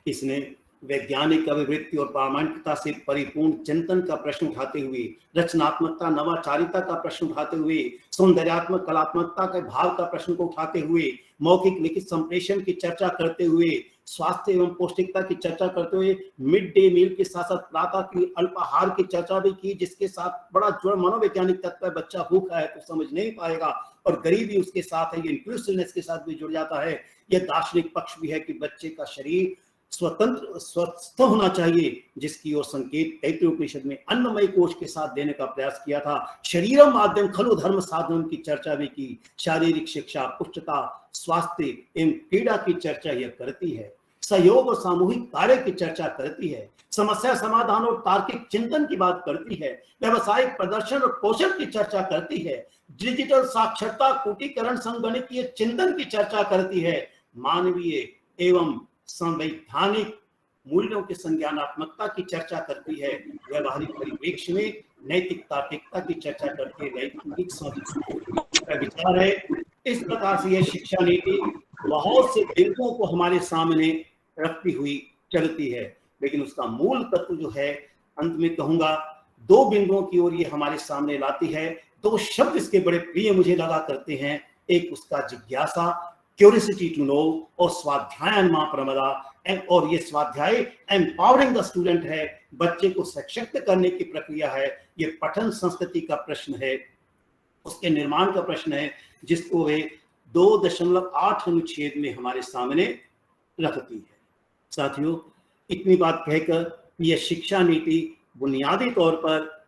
इसने वैज्ञानिक अभिवृत्ति और प्रामाणिकता से परिपूर्ण चिंतन का प्रश्न उठाते हुए, रचनात्मकता नवाचारिता का प्रश्न उठाते हुए, सौंदर्यात्मक कलात्मकता के भाव का प्रश्न को उठाते हुए, मौखिक लिखित संप्रेषण की चर्चा करते हुए, स्वास्थ्य एवं पौष्टिकता की चर्चा करते हुए, मिड डे मील के साथ साथ प्रातः की अल्पाहार की चर्चा भी की, जिसके साथ बड़ा जुड़ मनोवैज्ञानिक तत्व है। बच्चा भूखा है तो समझ नहीं पाएगा और गरीबी उसके साथ है, ये इंक्लूसिवनेस के साथ भी जुड़ जाता है। यह दार्शनिक पक्ष भी है कि बच्चे का शरीर स्वतंत्र स्वस्थ होना चाहिए, जिसकी ओर संकेत तैत्तिरीय उपनिषद में अन्नमय कोश के साथ देने का प्रयास किया था। शरीरम माध्यम खलु धर्म साधन की चर्चा भी की। शारीरिक शिक्षा, पुष्टता, स्वास्थ्य एवं क्रीड़ा की चर्चा यह करती है। सहयोग और सामूहिक कार्य की चर्चा करती है। समस्या समाधान और तार्किक चिंतन की बात करती है। व्यवसायिक प्रदर्शन और कौशल की चर्चा करती है। डिजिटल साक्षरता, कूटीकरण, संगणकीय चिंतन की चर्चा करती है। मानवीय एवं संवैधानिक मूल्यों के संज्ञानात्मकता की चर्चा करती है। व्यवहारिक परिप्रेक्ष्य में नैतिक तार्किकता की चर्चा करती है। नैतिक विचार है। इस प्रकार से यह शिक्षा नीति बहुत से बिंदुओं को हमारे सामने रखती हुई चलती है, लेकिन उसका मूल तत्व जो है, अंत में कहूंगा, दो बिंदुओं की ओर ये हमारे सामने लाती है। दो शब्द इसके बड़े प्रिय मुझे लगा करते हैं। एक उसका जिज्ञासा, क्यूरियोसिटी टू नो, और स्वाध्याय मां प्रमदा, और ये स्वाध्याय एम्पावरिंग द स्टूडेंट है, बच्चे को सशक्त करने की प्रक्रिया है। ये पठन संस्कृति का प्रश्न है, उसके निर्माण का प्रश्न है, जिसको वे 2.8 अनुच्छेद में हमारे सामने रखती है। साथियों, इतनी बात कहकर यह शिक्षा नीति बुनियादी तौर पर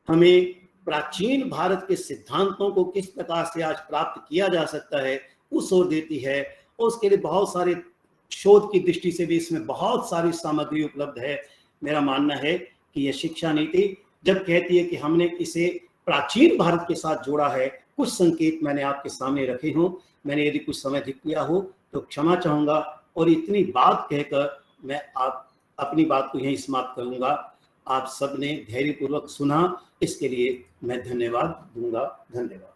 हमें प्राचीन भारत के सिद्धांतों को किस प्रकार से आज प्राप्त किया जा सकता है उस ओर देती है। और उसके लिए बहुत सारे शोध की दृष्टि से भी इसमें बहुत सारी सामग्री उपलब्ध है। मेरा मानना है कि यह शिक्षा नीति जब कहती है कि हमने इसे प्राचीन भारत के साथ जोड़ा है, कुछ संकेत मैंने आपके सामने रखे हों, मैंने यदि कुछ समय अधिक लिया हो तो क्षमा चाहूंगा, और इतनी बात कहकर मैं अपनी बात को यहीं समाप्त करूंगा। आप सबने धैर्यपूर्वक सुना, इसके लिए मैं धन्यवाद दूंगा। धन्यवाद।